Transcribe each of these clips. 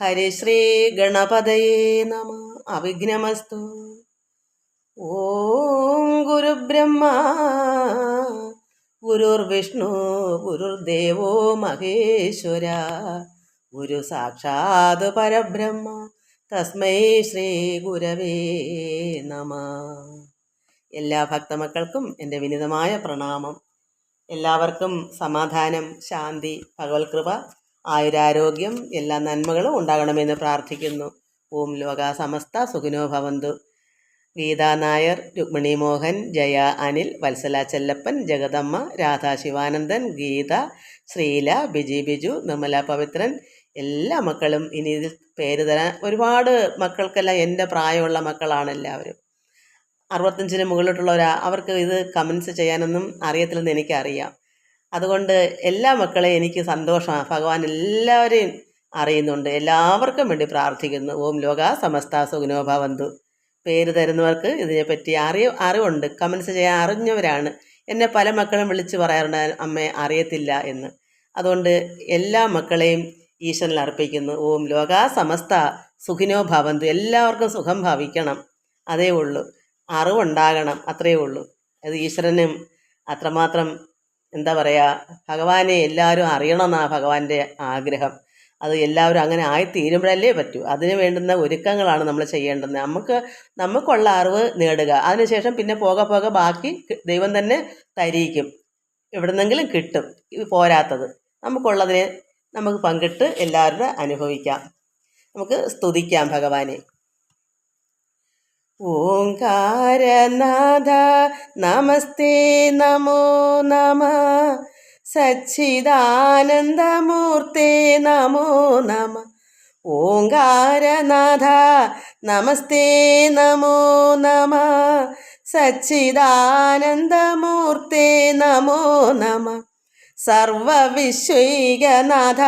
ഹരിശ്രീ ഗണപതയേ നമ. അവിഘ്നമസ്തു. ഓം ഗുരുബ്രഹ്മ ഗുരുർവിഷ്ണു ഗുരുർദേവോ മഹേശ്വര ഗുരു സാക്ഷാത് പരബ്രഹ്മ തസ്മൈ ശ്രീ ഗുരവേ നമ. എല്ലാ ഭക്തമക്കൾക്കും എൻ്റെ വിനീതമായ പ്രണാമം. എല്ലാവർക്കും സമാധാനം, ശാന്തി, ഭഗവത്കൃപ, ആയുരാരോഗ്യം, എല്ലാ നന്മകളും ഉണ്ടാകണമെന്ന് പ്രാർത്ഥിക്കുന്നു. ഓം ലോകാ സമസ്ത സുഖിനോ ഭവന്തു. ഗീതാ നായർ, രുക്മിണി മോഹൻ, ജയ അനിൽ, വത്സല ചെല്ലപ്പൻ, ജഗദമ്മ, രാധാ ശിവാനന്ദൻ, ഗീത, ശ്രീല, ബിജി ബിജു, നിർമ്മല പവിത്രൻ, എല്ലാ മക്കളും ഇനി ഇതിൽ പേര് തരാൻ ഒരുപാട് മക്കൾക്കെല്ലാം എൻ്റെ പ്രായമുള്ള മക്കളാണ് എല്ലാവരും. 65 മുകളിലോട്ടുള്ളവരാ. അവർക്ക് ഇത് കമൻസ് ചെയ്യാനൊന്നും അറിയത്തില്ലെന്ന് എനിക്കറിയാം. അതുകൊണ്ട് എല്ലാ മക്കളെയും എനിക്ക് സന്തോഷമാണ്. ഭഗവാൻ എല്ലാവരെയും അറിയുന്നുണ്ട്. എല്ലാവർക്കും വേണ്ടി പ്രാർത്ഥിക്കുന്നു. ഓം ലോകാ സമസ്ത സുഖിനോ ഭവന്തു. പേര് തരുന്നവർക്ക് ഇതിനെപ്പറ്റി അറിവുണ്ട്, കമൻസ് ചെയ്യാൻ അറിഞ്ഞവരാണ്. എന്നെ പല മക്കളും വിളിച്ച് പറയാറുണ്ട്, അമ്മേ അറിയത്തില്ല എന്ന്. അതുകൊണ്ട് എല്ലാ മക്കളെയും ഈശ്വരനിൽ അർപ്പിക്കുന്നു. ഓം ലോകാ സമസ്ത സുഖിനോ ഭവന്തു. എല്ലാവർക്കും സുഖം ഭവിക്കണം, അതേ ഉള്ളൂ. അറിവുണ്ടാകണം, അത്രയേ ഉള്ളൂ. അത് ഈശ്വരനും അത്രമാത്രം എന്താ പറയുക, ഭഗവാനെ എല്ലാവരും അറിയണമെന്നാണ് ഭഗവാന്റെ ആഗ്രഹം. അത് എല്ലാവരും അങ്ങനെ ആയിത്തീരുമ്പോഴല്ലേ പറ്റൂ. അതിന് വേണ്ടുന്ന ഒരുക്കങ്ങളാണ് നമ്മൾ ചെയ്യേണ്ടത്. നമുക്കുള്ള അറിവ് നേടുക, അതിനുശേഷം പിന്നെ പോകെ പോകെ ബാക്കി ദൈവം തന്നെ തരിക്കും. എവിടുന്നെങ്കിലും കിട്ടും ഇത് പോരാത്തത്. നമുക്കുള്ളതിനെ നമുക്ക് പങ്കിട്ട് എല്ലാവരുടെ അനുഭവിക്കാം. നമുക്ക് സ്തുതിക്കാം ഭഗവാനെ. ഓംകാരനാഥ നമസ്തേ നമോ നമ. സച്ചിദാനന്ദമൂർത്തേ നമോ നമ. ഓംകാരനാഥ നമസ്തേ നമോ നമ. സച്ചിദാനന്ദമൂർത്തേ നമോ നമ. സർവവിശ്വൈകനാഥ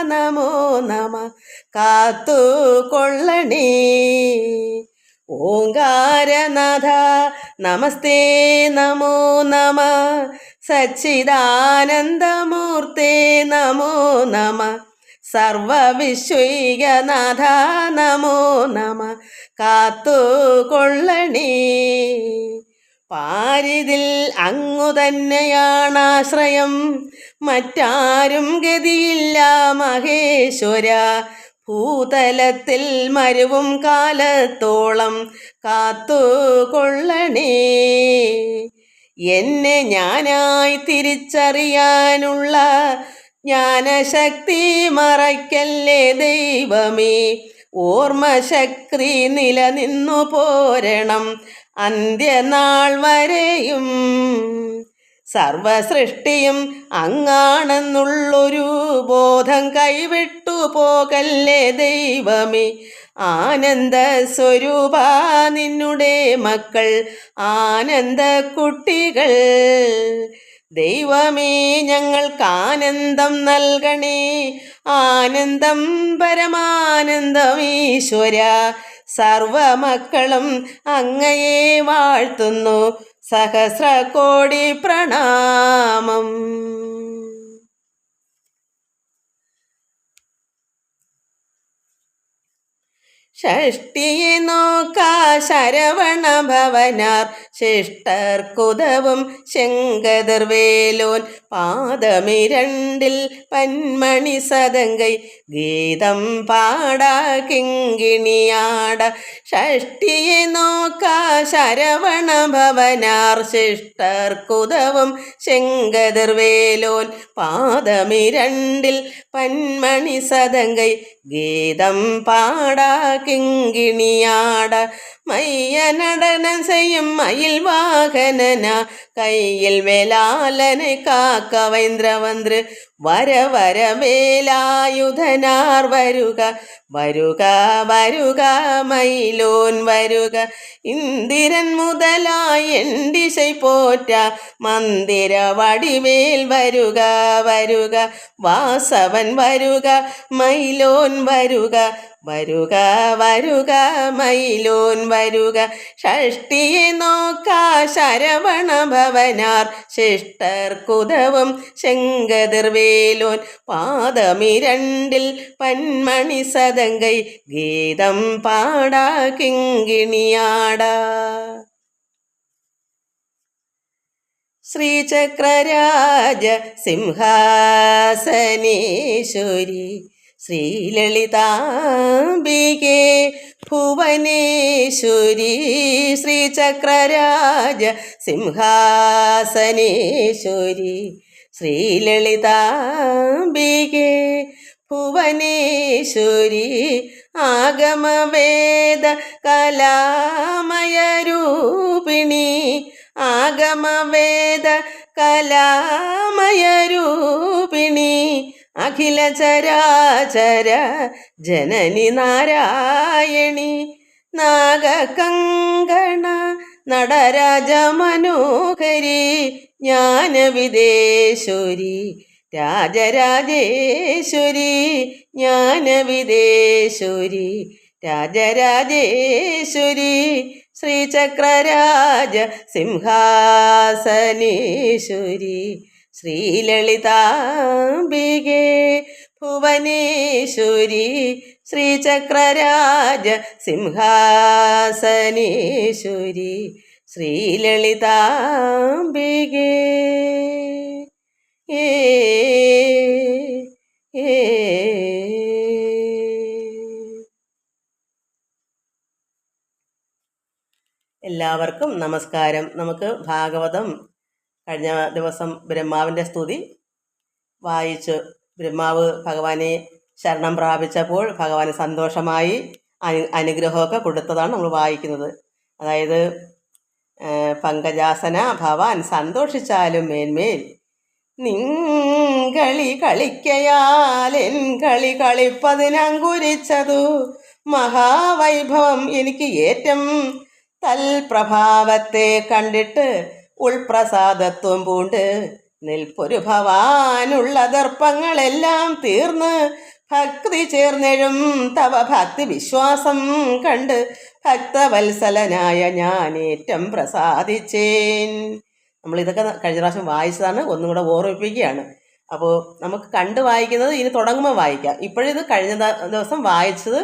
നമോ നമ. കാത്തുകൊള്ളണേ. ഓംകാരനാഥ നമസ്തേ നമോ നമ. സച്ചിദാനന്ദമൂർത്തേ നമോ നമ. സർവവിശ്വൈകനാഥ നമോ നമ. കാത്തുകൊള്ളണേ. പാരിതിൽ അങ്ങു തന്നെയാണാശ്രയം, മറ്റാരും ഗതിയില്ല മഹേശ്വര. ഭൂതലത്തിൽ മരുവും കാലത്തോളം കാത്തുകൊള്ളണേ. എന്നെ ഞാനായി തിരിച്ചറിയാനുള്ള ജ്ഞാനശക്തി മറയ്ക്കല്ലേ ദൈവമേ. ഓർമ്മശക്തി നിലനിന്നു പോരണം അന്ത്യനാൾ വരെയും. സർവസൃഷ്ടിയും അങ്ങാണെന്നുള്ളൊരു ബോധം കൈവിട്ടു പോകല്ലേ ദൈവമേ. ആനന്ദ സ്വരൂപ നിന്നുടെ മക്കൾ ആനന്ദ കുട്ടികൾ. ദൈവമേ ഞങ്ങൾക്കാനന്ദം നൽകണേ. ആനന്ദം പരമാനന്ദം ഈശ്വര. സർവമക്കളും അങ്ങയെ വാഴ്ത്തുന്നു. സഹസ്രകോടി പ്രണാമം. ഷഷ്ടിയെ നോക്കാ ശരവണ ഭവനാർ. ശിഷ്ടർക്കുതവും ശങ്കതിർവേലോൻ. പാദമിരണ്ടിൽ പന്മണി സദങ്കൈ. ഗീതം പാടാ കിങ്കിണിയാട. ഷഷ്ടിയെ നോക്കാ ശരവണ ഭവനാർ. ശിഷ്ടർക്കുതവും ശങ്കതിർവേലോൻ. പാദമിരണ്ടിൽ പന്മണി സദങ്കൈ. ഗീതം പാടാ കിങ്കിണിയാട. മയ്യനടനം ചെയ്യും മയിൽ വാഹനന. കയ്യിൽ വേലാലനെ കാക്കവൈന്ദ്രവന്ദ്ര. വര വേലായുധനാർ വരുക. വരുക വരുക മയിലോൻ വരുക. ഇന്ദിരൻ മുതലായി എണ്ടിശை പോറ്റ. മന്ദിര വടിവേൽ വരുക വരുക. വാസവൻ വരുക മയിലോൻ വരുക. വരുക വരുക മയിലോൻ വരുക, ഷഷ്ടിയെ നോക്കാ ശരവണ ഭവനാർ ശിഷ്ടർക്കുതവും ശങ്കതിർവേലോൻ, പാദമിരണ്ടിൽ പന്മണി സദങ്കൈ ഗീതം പാടാ കിങ്കിണിയാടാ. ശ്രീചക്രരാജ സിംഹാസനേശ്വരി ശ്രീലളിതാംബികേ ഭുവനേശ്വരി, ശ്രീചക്രരാജ സിംഹാസനേശ്വരി ശ്രീലളിതാംബികേ ഭുവനേശ്വരി, ആഗമവേദ കലാമയരൂപിണി, ആഗമവേദ കലാമയരൂപിണി, അഖില ചരാചര ജനനി നാരായണി, നാഗകങ്കണ നടരാജ മനോഹരി, ജ്ഞാനവിദേശ്വരി രാജരാജേശ്വരി, ജ്ഞാനവിദേശ്വരി രാജരാജേശ്വരി, ശ്രീചക്രരാജ സിംഹാസനേശ്വരി ശ്രീലളിതാംബികേ ഭുവനേശ്വരി, ശ്രീചക്രരാജ സിംഹാസനേശ്വരി ശ്രീലളിതാംബികേ. ഏ എല്ലാവർക്കും നമസ്കാരം. നമുക്ക് ഭാഗവതം കഴിഞ്ഞ ദിവസം ബ്രഹ്മാവിൻ്റെ സ്തുതി വായിച്ചു. ബ്രഹ്മാവ് ഭഗവാനെ ശരണം പ്രാപിച്ചപ്പോൾ ഭഗവാന് സന്തോഷമായി അനുഗ്രഹമൊക്കെ കൊടുത്തതാണ് നമ്മൾ വായിക്കുന്നത്. അതായത് പങ്കജാസന ഭവാൻ സന്തോഷിച്ചാലും മേന്മേൽ, നിങ്ങളി കളിക്കയാൽ എൻ കളി കളിപ്പതിനങ്കുരിച്ചതു മഹാവൈഭവം എനിക്ക് ഏറ്റം, തൽപ്രഭാവത്തെ കണ്ടിട്ട് ഉൾപ്രസാദത്വം പൂണ്ട് നിൽപ്പൊരു ഭവാനുള്ള ദർപ്പങ്ങളെല്ലാം തീർന്ന് ഭക്തി ചേർന്നെഴും തവ ഭക്തി വിശ്വാസം കണ്ട് ഭക്തവത്സലനായ ഞാനേറ്റം പ്രസാദിച്ചേൻ. നമ്മളിതൊക്കെ കഴിഞ്ഞ പ്രാവശ്യം വായിച്ചതാണ്, ഒന്നും കൂടെ ഓർമ്മിപ്പിക്കുകയാണ്. അപ്പോൾ നമുക്ക് കണ്ട് വായിക്കുന്നത് ഇനി തുടങ്ങുമ്പോൾ വായിക്കാം. ഇപ്പോഴിത് കഴിഞ്ഞ ദിവസം വായിച്ചത്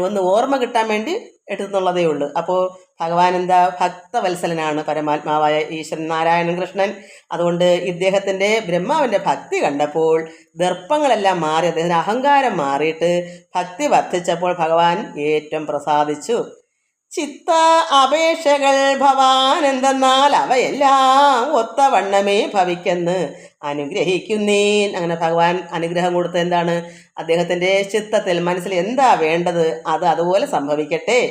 ഒന്ന് ഓർമ്മ കിട്ടാൻ വേണ്ടി എടുത്തുന്നുള്ളതേ ഉള്ളൂ. അപ്പോൾ ഭഗവാൻ എന്താ ഭക്തവത്സലനാണ്, പരമാത്മാവായ ഈശ്വരൻ നാരായണൻ കൃഷ്ണൻ. അതുകൊണ്ട് ഇദ്ദേഹത്തിൻ്റെ ബ്രഹ്മാവിൻ്റെ ഭക്തി കണ്ടപ്പോൾ ദർപ്പങ്ങളെല്ലാം മാറി, അദ്ദേഹത്തിന് അഹങ്കാരം മാറിയിട്ട് ഭക്തി വർദ്ധിച്ചപ്പോൾ ഭഗവാൻ ഏറ്റവും പ്രസാദിച്ചു. ചിത്ത അപേക്ഷകൾ ഭവാൻ എന്തെന്നാൽ അവയെല്ലാം ഒത്തവണ്ണമേ ഭവിക്കെന്ന് അനുഗ്രഹിക്കുന്നേൻ. അങ്ങനെ ഭഗവാൻ അനുഗ്രഹം കൊടുത്ത എന്താണ്, അദ്ദേഹത്തിൻ്റെ ചിത്തത്തിൽ മനസ്സിൽ എന്താ വേണ്ടത് അത് അതുപോലെ സംഭവിക്കട്ടെ.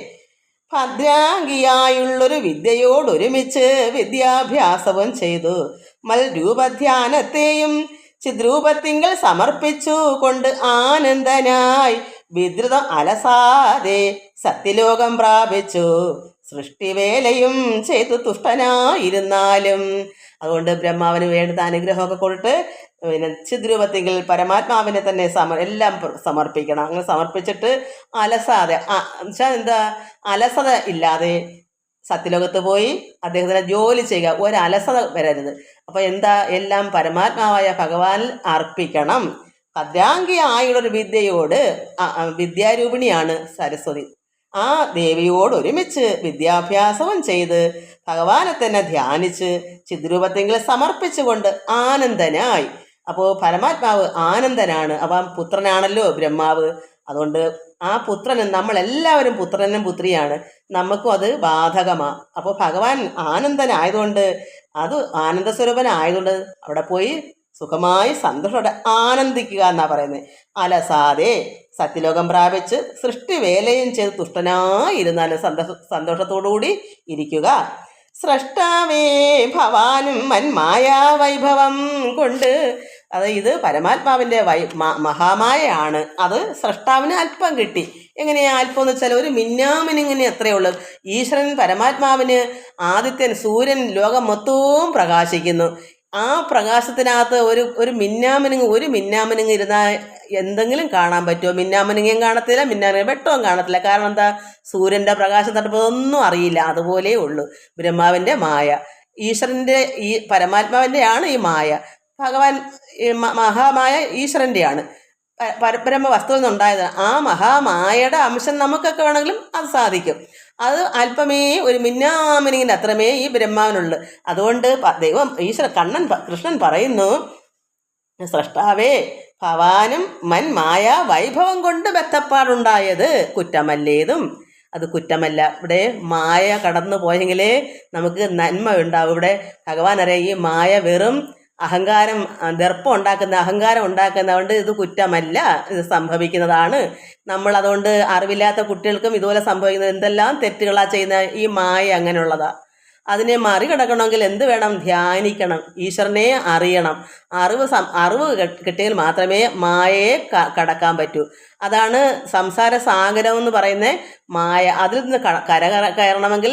ഭദ്രാംഗിയായുള്ളൊരു വിദ്യയോടൊരുമിച്ച് വിദ്യാഭ്യാസവും ചെയ്തു മൽരൂപധ്യാനത്തെയും ചിദ്രൂപത്തിങ്കൽ സമർപ്പിച്ചു കൊണ്ട് ആനന്ദനായി വിദ്രുതം അലസാതെ സത്യലോകം പ്രാപിച്ചു സൃഷ്ടിവേലയും ചെയ്തു തുഷ്ടനായിരുന്നാലും. അതുകൊണ്ട് ബ്രഹ്മാവിന് വേണ്ടുന്ന അനുഗ്രഹമൊക്കെ കൊടുത്ത് പിന്നെ ചിദ്രൂപത്തിങ്കിൽ പരമാത്മാവിനെ തന്നെ എല്ലാം സമർപ്പിക്കണം. അങ്ങനെ സമർപ്പിച്ചിട്ട് അലസാതെ എന്നുവെച്ചാൽ എന്താ, അലസത ഇല്ലാതെ സത്യലോകത്ത് പോയി അദ്ദേഹത്തിന് ജോലി ചെയ്യുക, ഒരലസത വരരുത്. അപ്പോൾ എന്താ, എല്ലാം പരമാത്മാവായ ഭഗവാനിൽ അർപ്പിക്കണം. ഭദ്രാംഗിയായുള്ളൊരു വിദ്യയോട്, വിദ്യാരൂപിണിയാണ് സരസ്വതി, ആ ദേവിയോട് ഒരുമിച്ച് വിദ്യാഭ്യാസവും ചെയ്ത് ഭഗവാനെ തന്നെ ധ്യാനിച്ച് ചിദ്രൂപത്തെങ്കിൽ സമർപ്പിച്ചുകൊണ്ട് ആനന്ദനായി. അപ്പോൾ പരമാത്മാവ് ആനന്ദനാണ്, അപ്പം പുത്രനാണല്ലോ ബ്രഹ്മാവ്. അതുകൊണ്ട് ആ പുത്രനും, നമ്മളെല്ലാവരും പുത്രനും പുത്രിയാണ്, നമുക്കും അത് ബാധകമാണ്. അപ്പോൾ ഭഗവാൻ ആനന്ദനായതുകൊണ്ട്, അത് ആനന്ദസ്വരൂപനായതുകൊണ്ട് അവിടെ പോയി സുഖമായി സന്തോഷത്തോടെ ആനന്ദിക്കുക എന്നാണ് പറയുന്നത്. അലസാതെ സത്യലോകം പ്രാപിച്ച് സൃഷ്ടിവേലയും ചെയ്ത് തുഷ്ടനായിരുന്നാലും സന്തോഷത്തോടുകൂടി ഇരിക്കുക. സ്രഷ്ടാവേ ഭവാനും മന്മായാ വൈഭവം കൊണ്ട്, അത് ഇത് പരമാത്മാവിൻ്റെ മഹാമായയാണ്. അത് സ്രഷ്ടാവിന് അല്പം കിട്ടി. എങ്ങനെയാ അല്പം എന്ന് വെച്ചാൽ ഒരു മിന്നാമിനിങ്ങനെ എത്രയേ ഉള്ളൂ. ഈശ്വരൻ പരമാത്മാവിന് ആദിത്യൻ സൂര്യൻ ലോകം മൊത്തവും പ്രകാശിക്കുന്നു. ആ പ്രകാശത്തിനകത്ത് ഒരു മിന്നാമിനുങ്ങ് ഇരുന്നാൽ എന്തെങ്കിലും കാണാൻ പറ്റുമോ? മിന്നാമിനുങ്ങിയും കാണത്തില്ല, മിന്നാമിനുങ്ങ വെട്ടവും കാണത്തില്ല. കാരണം എന്താ? സൂര്യൻ്റെ പ്രകാശം തട്ടുമ്പോൾ ഒന്നും അറിയില്ല. അതുപോലെ ഉള്ളൂ ബ്രഹ്മാവിൻ്റെ മായ. ഈശ്വരൻ്റെ ഈ പരമാത്മാവിൻ്റെയാണ് ഈ മായ. ഭഗവാൻ മഹാമായ ഈശ്വരൻ്റെയാണ്, പരബ്രഹ്മ വസ്തുവിൽ നിന്നുണ്ടായത്. ആ മഹാമായയുടെ അംശം നമുക്കൊക്കെ വേണമെങ്കിലും അത് സാധിക്കും. അത് അല്പമേ ഒരു മിന്നാമിനിങ്ങിൻ്റെ അത്രമേ ഈ ബ്രഹ്മാവിനുള്ളൂ. അതുകൊണ്ട് ദൈവം കൃഷ്ണൻ പറയുന്നു, സ്രഷ്ടാവേ ഭവാനും മായ വൈഭവം കൊണ്ട് ബദ്ധപ്പാടുണ്ടായത് കുറ്റമല്ലേതും. അത് കുറ്റമല്ല. ഇവിടെ മായ കടന്നു പോയെങ്കിലേ നമുക്ക് നന്മ ഉണ്ടാവും. ഇവിടെ ഭഗവാൻ അറിയാം, ഈ മായ വെറും അഹങ്കാരം, ദർപ്പം അഹങ്കാരം ഉണ്ടാക്കുന്നതുകൊണ്ട് ഇത് കുറ്റമല്ല, ഇത് സംഭവിക്കുന്നതാണ്. നമ്മൾ അതുകൊണ്ട് അറിവില്ലാത്ത കുട്ടികൾക്കും ഇതുപോലെ സംഭവിക്കുന്നത് എന്തെല്ലാം തെറ്റുകളാണ് ചെയ്യുന്ന ഈ മായ അങ്ങനെയുള്ളതാ. അതിനെ മറികടക്കണമെങ്കിൽ എന്ത് വേണം? ധ്യാനിക്കണം, ഈശ്വരനെ അറിയണം. അറിവ് കിട്ടിയാൽ മാത്രമേ മായയെ കടക്കാൻ പറ്റൂ. അതാണ് സംസാര സാഗരം എന്ന് പറയുന്നത് മായ. അതിൽ നിന്ന് കയറണമെങ്കിൽ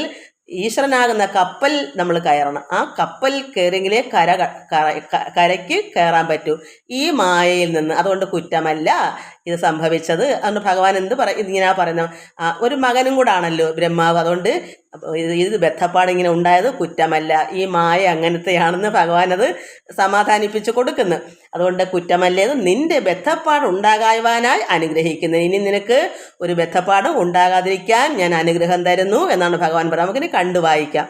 ഈശ്വരനാകുന്ന കപ്പൽ നമ്മൾ കയറണം. ആ കപ്പൽ കയറിയെങ്കിലേ കരയ്ക്ക് കയറാൻ പറ്റൂ ഈ മായയിൽ നിന്ന്. അതുകൊണ്ട് കുറ്റമല്ല ഇത് സംഭവിച്ചത്. അതുകൊണ്ട് ഭഗവാൻ ഇങ്ങനെ പറയുന്നത്, ഒരു മകനും കൂടെ ആണല്ലോ ബ്രഹ്മാവ്. അതുകൊണ്ട് ഇത് ബദ്ധപ്പാട് ഇങ്ങനെ ഉണ്ടായത് കുറ്റമല്ല, ഈ മായ അങ്ങനത്തെയാണെന്ന് ഭഗവാൻ അത് സമാധാനിപ്പിച്ച് കൊടുക്കുന്നു. അതുകൊണ്ട് കുറ്റമല്ലേത് നിന്റെ ബദ്ധപ്പാട് ഉണ്ടാകാവാനായി അനുഗ്രഹിക്കുന്നു. ഇനി നിനക്ക് ഒരു ബദ്ധപ്പാടും ഉണ്ടാകാതിരിക്കാൻ ഞാൻ അനുഗ്രഹം തരുന്നു എന്നാണ് ഭഗവാൻ പറയുന്നത്. നമുക്കിനി കണ്ടു വായിക്കാം.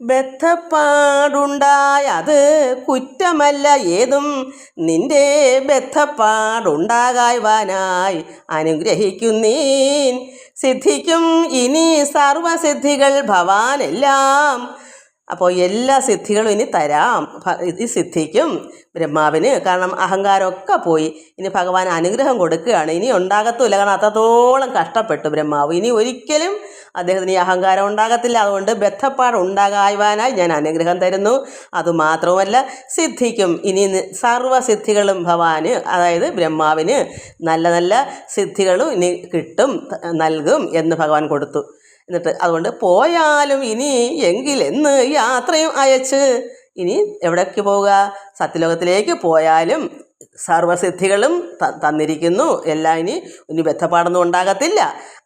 ബദ്ധപ്പാടുണ്ടായത് കുറ്റമല്ല ഏതും നിന്റെ ബദ്ധപ്പാടുണ്ടാകായ്വാനായി അനുഗ്രഹിക്കുന്നീൻ. സിദ്ധിക്കും ഇനി സർവസിദ്ധികൾ ഭവാനെല്ലാം. അപ്പോൾ എല്ലാ സിദ്ധികളും ഇനി തരാം. ഇത് സിദ്ധിക്കും ബ്രഹ്മാവിന്. കാരണം അഹങ്കാരമൊക്കെ പോയി. ഇനി ഭഗവാൻ അനുഗ്രഹം കൊടുക്കുകയാണ്. ഇനി ഉണ്ടാകത്തുമില്ല. കാരണം അത്രത്തോളം കഷ്ടപ്പെട്ടു ബ്രഹ്മാവ്. ഇനി ഒരിക്കലും അദ്ദേഹത്തിന് ഈ അഹങ്കാരം ഉണ്ടാകത്തില്ല. അതുകൊണ്ട് ബദ്ധപ്പാട് ഉണ്ടാകായ്വാനായി ഞാൻ അനുഗ്രഹം തരുന്നു. അതുമാത്രവുമല്ല, സിദ്ധിക്കും ഇനി സർവസിദ്ധികളും ഭവാന്, അതായത് ബ്രഹ്മാവിന് നല്ല നല്ല സിദ്ധികളും ഇനി കിട്ടും, നൽകും എന്ന് ഭഗവാൻ കൊടുത്തു. എന്നിട്ട് അതുകൊണ്ട് പോയാലും ഇനി എങ്കിലെന്ന് യാത്രയും അയച്ച്, ഇനി എവിടേക്ക് പോവുക? സത്യലോകത്തിലേക്ക് പോയാലും സർവസിദ്ധികളും തന്നിരിക്കുന്നു. എല്ലാം ഇനി ബദ്ധപ്പാടൊന്നും ഉണ്ടാകത്തില്ല.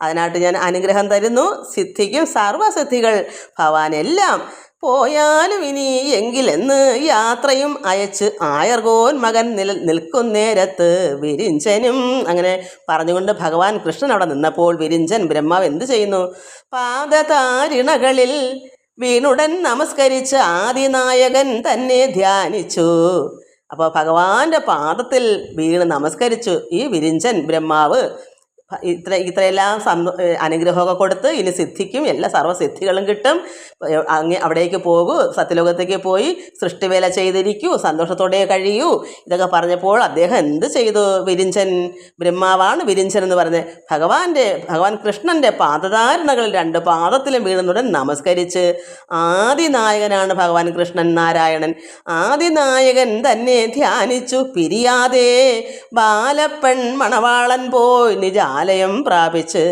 അതിനായിട്ട് ഞാൻ അനുഗ്രഹം തരുന്നു. സിദ്ധിക്കും സർവസിദ്ധികൾ ഭവാനെല്ലാം. പോയാലും ഇനി എങ്കിലെന്ന് യാത്രയും അയച്ച് ആയർകോൻ മകൻ നിൽക്കുന്നേരത്ത് വിരിഞ്ചനും. അങ്ങനെ പറഞ്ഞുകൊണ്ട് ഭഗവാൻ കൃഷ്ണൻ അവിടെ നിന്നപ്പോൾ വിരിഞ്ചൻ ബ്രഹ്മാവ് എന്ത് ചെയ്യുന്നു? പാദതാരിണകളിൽ വീണുടൻ നമസ്കരിച്ച് ആദിനായകൻ തന്നെ ധ്യാനിച്ചു. അപ്പോൾ ഭഗവാന്റെ പാദത്തിൽ വീണ് നമസ്കരിച്ചു ഈ വിരിഞ്ചൻ ബ്രഹ്മാവ്. ഇത്രയെല്ലാം അനുഗ്രഹമൊക്കെ കൊടുത്ത് ഇനി സിദ്ധിക്കും, എല്ലാ സർവ്വസിദ്ധികളും കിട്ടും. അവിടേക്ക് പോകൂ, സത്യലോകത്തേക്ക് പോയി സൃഷ്ടിവേല ചെയ്തിരിക്കൂ, സന്തോഷത്തോടെ കഴിയൂ. ഇതൊക്കെ പറഞ്ഞപ്പോൾ അദ്ദേഹം എന്ത് ചെയ്തു? വിരിഞ്ചൻ ബ്രഹ്മാവാണ് വിരിഞ്ചൻ എന്ന് പറഞ്ഞ് ഭഗവാൻ കൃഷ്ണൻ്റെ പാദധാരണകൾ 2 പാദത്തിലും വീഴുന്നുടൻ നമസ്കരിച്ച്. ആദിനായകനാണ് ഭഗവാൻ കൃഷ്ണൻ നാരായണൻ. ആദിനായകൻ തന്നെ ധ്യാനിച്ചു പിരിയാതെ ബാലപ്പെൺ മണവാളൻ പോയി നിജാലയം പ്രാപിച്ച്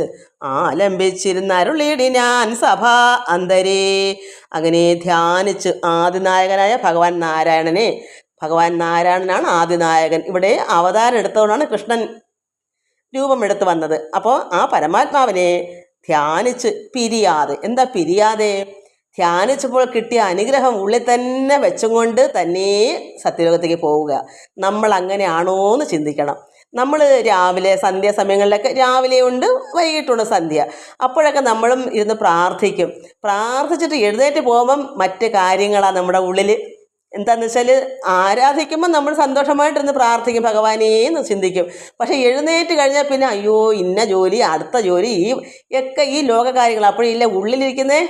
ആലംബിച്ചിരുന്നരുളിടി ഞാൻ സഭാ അന്തരേ. അങ്ങനെ ധ്യാനിച്ച് ആദിനായകനായ ഭഗവാൻ നാരായണനെ, ഭഗവാൻ നാരായണനാണ് ആദിനായകൻ. ഇവിടെ അവതാരം എടുത്തുകൊണ്ടാണ് കൃഷ്ണൻ രൂപമെടുത്ത് വന്നത്. അപ്പോൾ ആ പരമാത്മാവിനെ ധ്യാനിച്ച് പിരിയാതെ. എന്താ പിരിയാതെ? ധ്യാനിച്ചപ്പോൾ കിട്ടിയ അനുഗ്രഹം ഉള്ളിൽ തന്നെ വെച്ചും കൊണ്ട് തന്നെ സത്യലോകത്തേക്ക് പോവുക. നമ്മൾ അങ്ങനെയാണോ എന്ന് ചിന്തിക്കണം. നമ്മൾ രാവിലെ സന്ധ്യാസമയങ്ങളിലൊക്കെ, രാവിലെ ഉണ്ട് വൈകിട്ടുണ്ട് സന്ധ്യ, അപ്പോഴൊക്കെ നമ്മളും ഇരുന്ന് പ്രാർത്ഥിച്ചിട്ട് എഴുന്നേറ്റ് പോകുമ്പം മറ്റ് കാര്യങ്ങളാണ് നമ്മുടെ ഉള്ളിൽ. എന്താണെന്ന് വെച്ചാൽ ആരാധിക്കുമ്പോൾ നമ്മൾ സന്തോഷമായിട്ടിരുന്ന് പ്രാർത്ഥിക്കും, ഭഗവാനേ എന്ന് ചിന്തിക്കും. പക്ഷേ എഴുന്നേറ്റ് കഴിഞ്ഞാൽ പിന്നെ അയ്യോ ഇന്ന ജോലി, അടുത്ത ജോലി, ഈ ലോക കാര്യങ്ങൾ അപ്പോഴില്ല, ഉള്ളിലിരിക്കുന്നേ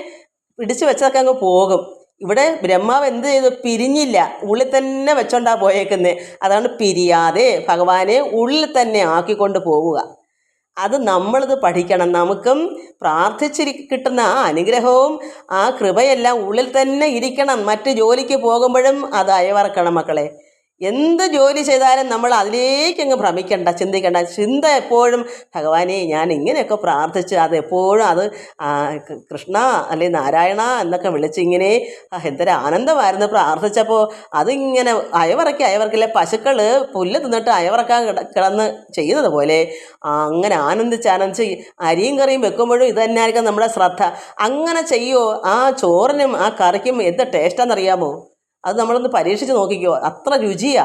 പിടിച്ചു വെച്ചതൊക്കെ അങ്ങ് പോകും. ഇവിടെ ബ്രഹ്മാവ് എന്ത് ചെയ്തു? പിരിഞ്ഞില്ല, ഉള്ളിൽ തന്നെ വെച്ചോണ്ടാ പോയേക്കുന്നത്. അതാണ് പിരിയാതെ ഭഗവാനെ ഉള്ളിൽ തന്നെ ആക്കിക്കൊണ്ട് പോവുക. അത് നമ്മളിത് പഠിക്കണം. നമുക്കും കിട്ടുന്ന ആ അനുഗ്രഹവും ആ കൃപയെല്ലാം ഉള്ളിൽ തന്നെ ഇരിക്കണം. മറ്റ് ജോലിക്ക് പോകുമ്പോഴും അത് അയവറക്കണം മക്കളെ. എന്ത് ജോലി ചെയ്താലും നമ്മൾ അതിലേക്ക് അങ്ങ് ഭ്രമിക്കണ്ട, ചിന്തിക്കണ്ട. ചിന്ത എപ്പോഴും ഭഗവാനെ ഞാൻ ഇങ്ങനെയൊക്കെ പ്രാർത്ഥിച്ച് അത് എപ്പോഴും അത് കൃഷ്ണ അല്ലെ നാരായണ എന്നൊക്കെ വിളിച്ച് ഇങ്ങനെ എന്തൊരു ആനന്ദമായിരുന്നു പ്രാർത്ഥിച്ചപ്പോൾ. അതിങ്ങനെ അയവിറക്കില്ലേ പശുക്കൾ പുല്ല് തിന്നിട്ട് അയവിറക്കാൻ കിടന്ന് ചെയ്യുന്നത് പോലെ അങ്ങനെ ആനന്ദിച്ച് അരിയും കറിയും വെക്കുമ്പോഴും ഇത് തന്നെയായിരിക്കും നമ്മുടെ ശ്രദ്ധ. അങ്ങനെ ചെയ്യുമോ, ആ ചോറിനും ആ കറിക്കും എന്ത് ടേസ്റ്റാണെന്നറിയാമോ? അത് നമ്മളൊന്ന് പരീക്ഷിച്ച് നോക്കിക്കോ, അത്ര രുചിയാ.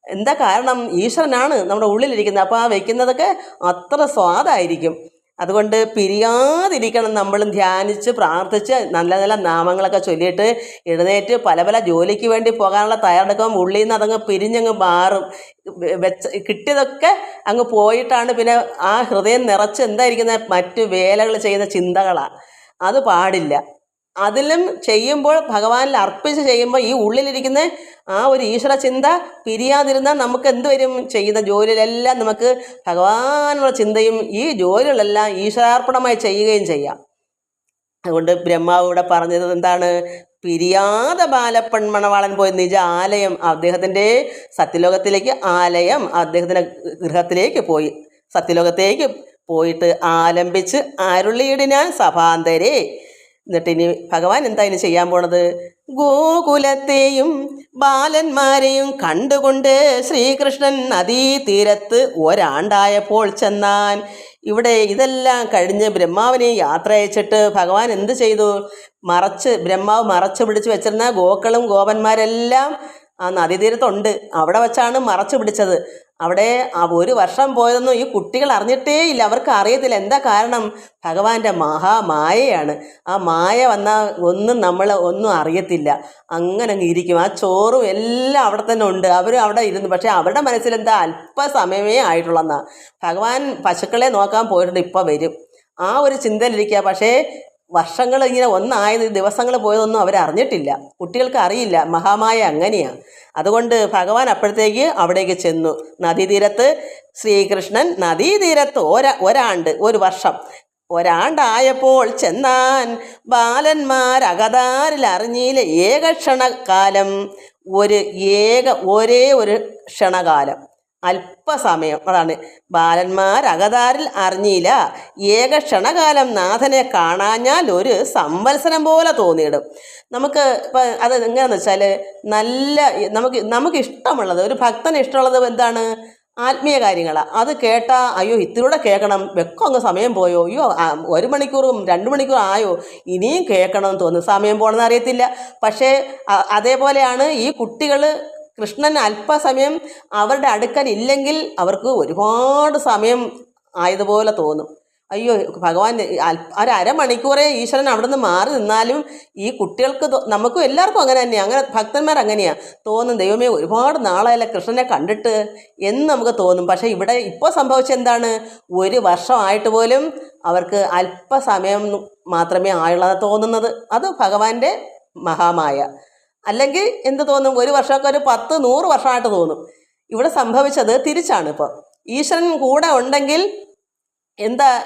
എന്താ കാരണം? ഈശ്വരനാണ് നമ്മുടെ ഉള്ളിലിരിക്കുന്നത്. അപ്പോൾ ആ വയ്ക്കുന്നതൊക്കെ അത്ര സ്വാദായിരിക്കും. അതുകൊണ്ട് പിരിയാതിരിക്കണം, നമ്മളും ധ്യാനിച്ച് പ്രാർത്ഥിച്ച് നല്ല നല്ല നാമങ്ങളൊക്കെ ചൊല്ലിയിട്ട് എഴുന്നേറ്റ് പല പല ജോലിക്ക് വേണ്ടി പോകാനുള്ള തയ്യാറെടുക്കുമ്പോൾ ഉള്ളിൽ നിന്ന് അതങ്ങ് പിരിഞ്ഞങ്ങ് മാറും. കിട്ടിയതൊക്കെ അങ്ങ് പോയിട്ടാണ് പിന്നെ ആ ഹൃദയം നിറച്ച് എന്തായിരിക്കുന്നത് മറ്റു വേലകൾ ചെയ്യുന്ന ചിന്തകളാണ്. അത് പാടില്ല. അതിലും ചെയ്യുമ്പോൾ ഭഗവാനിൽ അർപ്പിച്ച് ചെയ്യുമ്പോൾ ഈ ഉള്ളിലിരിക്കുന്ന ആ ഒരു ഈശ്വര ചിന്ത പിരിയാതിരുന്നാൽ നമുക്ക് എന്ത് വരും? ചെയ്യുന്ന ജോലിയിലെല്ലാം നമുക്ക് ഭഗവാനുള്ള ചിന്തയും ഈ ജോലികളെല്ലാം ഈശ്വരാർപ്പണമായി ചെയ്യുകയും ചെയ്യാം. അതുകൊണ്ട് ബ്രഹ്മാവ് ഇവിടെ പറഞ്ഞത് എന്താണ്? പിരിയാതെ ബാലപ്പൺമണവാളൻ പോയി നിജ ആലയം, അദ്ദേഹത്തിൻ്റെ സത്യലോകത്തിലേക്ക് ആലയം, അദ്ദേഹത്തിൻ്റെ ഗൃഹത്തിലേക്ക് പോയി സത്യലോകത്തേക്ക് പോയിട്ട് ആലംബിച്ച് അരുളിയിടിനാൻ സഭാന്തരേ. എന്നിട്ട് ഇനി ഭഗവാൻ എന്താ ഇനി ചെയ്യാൻ പോണത്? ഗോകുലത്തെയും ബാലന്മാരെയും കണ്ടുകൊണ്ട് ശ്രീകൃഷ്ണൻ നദീതീരത്ത് ഒരാണ്ടായപ്പോൾ ചെന്നാൻ. ഇവിടെ ഇതെല്ലാം കഴിഞ്ഞ് ബ്രഹ്മാവിനെ യാത്ര അയച്ചിട്ട് ഭഗവാൻ എന്ത് ചെയ്തു? ബ്രഹ്മാവ് മറച്ച് പിടിച്ച് വെച്ചിരുന്ന ഗോക്കളും ഗോപന്മാരെല്ലാം ആ നദീതീരത്തുണ്ട്. അവിടെ വെച്ചാണ് മറച്ചു പിടിച്ചത്. അവിടെ ഒരു വർഷം പോയതൊന്നും ഈ കുട്ടികൾ അറിഞ്ഞിട്ടേ ഇല്ല, അവർക്ക് അറിയത്തില്ല. എന്താ കാരണം? ഭഗവാന്റെ മഹാമായയാണ്. ആ മായ വന്നാൽ ഒന്നും അറിയത്തില്ല, അങ്ങനെ അങ്ങ് ഇരിക്കും. ആ ചോറും എല്ലാം അവിടെ തന്നെ ഉണ്ട്, അവർ അവിടെ ഇരുന്നു. പക്ഷേ അവരുടെ മനസ്സിലെന്താ? അല്പസമയമേ ആയിട്ടുള്ളെന്നാ. ഭഗവാൻ പശുക്കളെ നോക്കാൻ പോയിട്ടുണ്ട്, ഇപ്പം വരും, ആ ഒരു ചിന്തയിലിരിക്കുക. പക്ഷേ വർഷങ്ങൾ ഇങ്ങനെ ഒന്നായത്, ദിവസങ്ങൾ പോയതൊന്നും അവരറിഞ്ഞിട്ടില്ല, കുട്ടികൾക്ക് അറിയില്ല. മഹാമായ അങ്ങനെയാണ്. അതുകൊണ്ട് ഭഗവാൻ അപ്പോഴത്തേക്ക് അവിടേക്ക് ചെന്നു. നദീതീരത്ത് ശ്രീകൃഷ്ണൻ നദീതീരത്ത് ഒരു വർഷം ഒരാണ്ടായപ്പോൾ ചെന്നാൻ. ബാലന്മാരകതാരിൽ അറിഞ്ഞില്ല ഏകക്ഷണകാലം, ഒരേ ഒരു ക്ഷണകാലം, അല്പസമയം. അതാണ് ബാലന്മാരകതാരിൽ അറിഞ്ഞില്ല ഏകക്ഷണകാലം, നാഥനെ കാണാഞ്ഞാൽ ഒരു സംവത്സരം പോലെ തോന്നിയിടും. നമുക്ക് ഇപ്പം അത് എങ്ങനെയാണെന്ന് വെച്ചാൽ നമുക്ക് ഇഷ്ടമുള്ളത്, ഒരു ഭക്തന് ഇഷ്ടമുള്ളത് എന്താണ്? ആത്മീയ കാര്യങ്ങളാണ്. അത് കേട്ടാൽ അയ്യോ ഇത്തിലൂടെ കേൾക്കണം, വെക്കം അങ്ങ് സമയം പോയോ, അയ്യോ 1 മണിക്കൂറും 2 മണിക്കൂറും ആയോ, ഇനിയും കേൾക്കണമെന്ന് തോന്നും. സമയം പോകണമെന്ന് അറിയത്തില്ല. പക്ഷേ അതേപോലെയാണ് ഈ കുട്ടികൾ. കൃഷ്ണൻ അല്പസമയം അവരുടെ അടുക്കൽ ഇല്ലെങ്കിൽ അവർക്ക് ഒരുപാട് സമയം ആയതുപോലെ തോന്നും. അയ്യോ ഭഗവാൻ അരമണിക്കൂറേ ഈശ്വരൻ അവിടെ നിന്ന് മാറി നിന്നാലും ഈ കുട്ടികൾക്ക്, നമുക്കും എല്ലാവർക്കും അങ്ങനെ തന്നെയാണ്, അങ്ങനെ ഭക്തന്മാർ അങ്ങനെയാണ് തോന്നും. ദൈവമേ ഒരുപാട് നാളായല്ല കൃഷ്ണനെ കണ്ടിട്ട് എന്ന് നമുക്ക് തോന്നും. പക്ഷേ ഇവിടെ ഇപ്പോൾ സംഭവിച്ചത് എന്താണ്? 1 വർഷമായിട്ട് പോലും അവർക്ക് അല്പസമയം മാത്രമേ ആയുള്ളതെന്ന് തോന്നുന്നത്. അത് ഭഗവാന്റെ മഹാമായ. അല്ലെങ്കിൽ എന്ത് തോന്നും? 1 വർഷമൊക്കെ ഒരു 10-100 വർഷമായിട്ട് തോന്നും. ഇവിടെ സംഭവിച്ചത് തിരിച്ചാണ്. ഇപ്പോൾ ഈശ്വരൻ കൂടെ ഉണ്ടെങ്കിൽ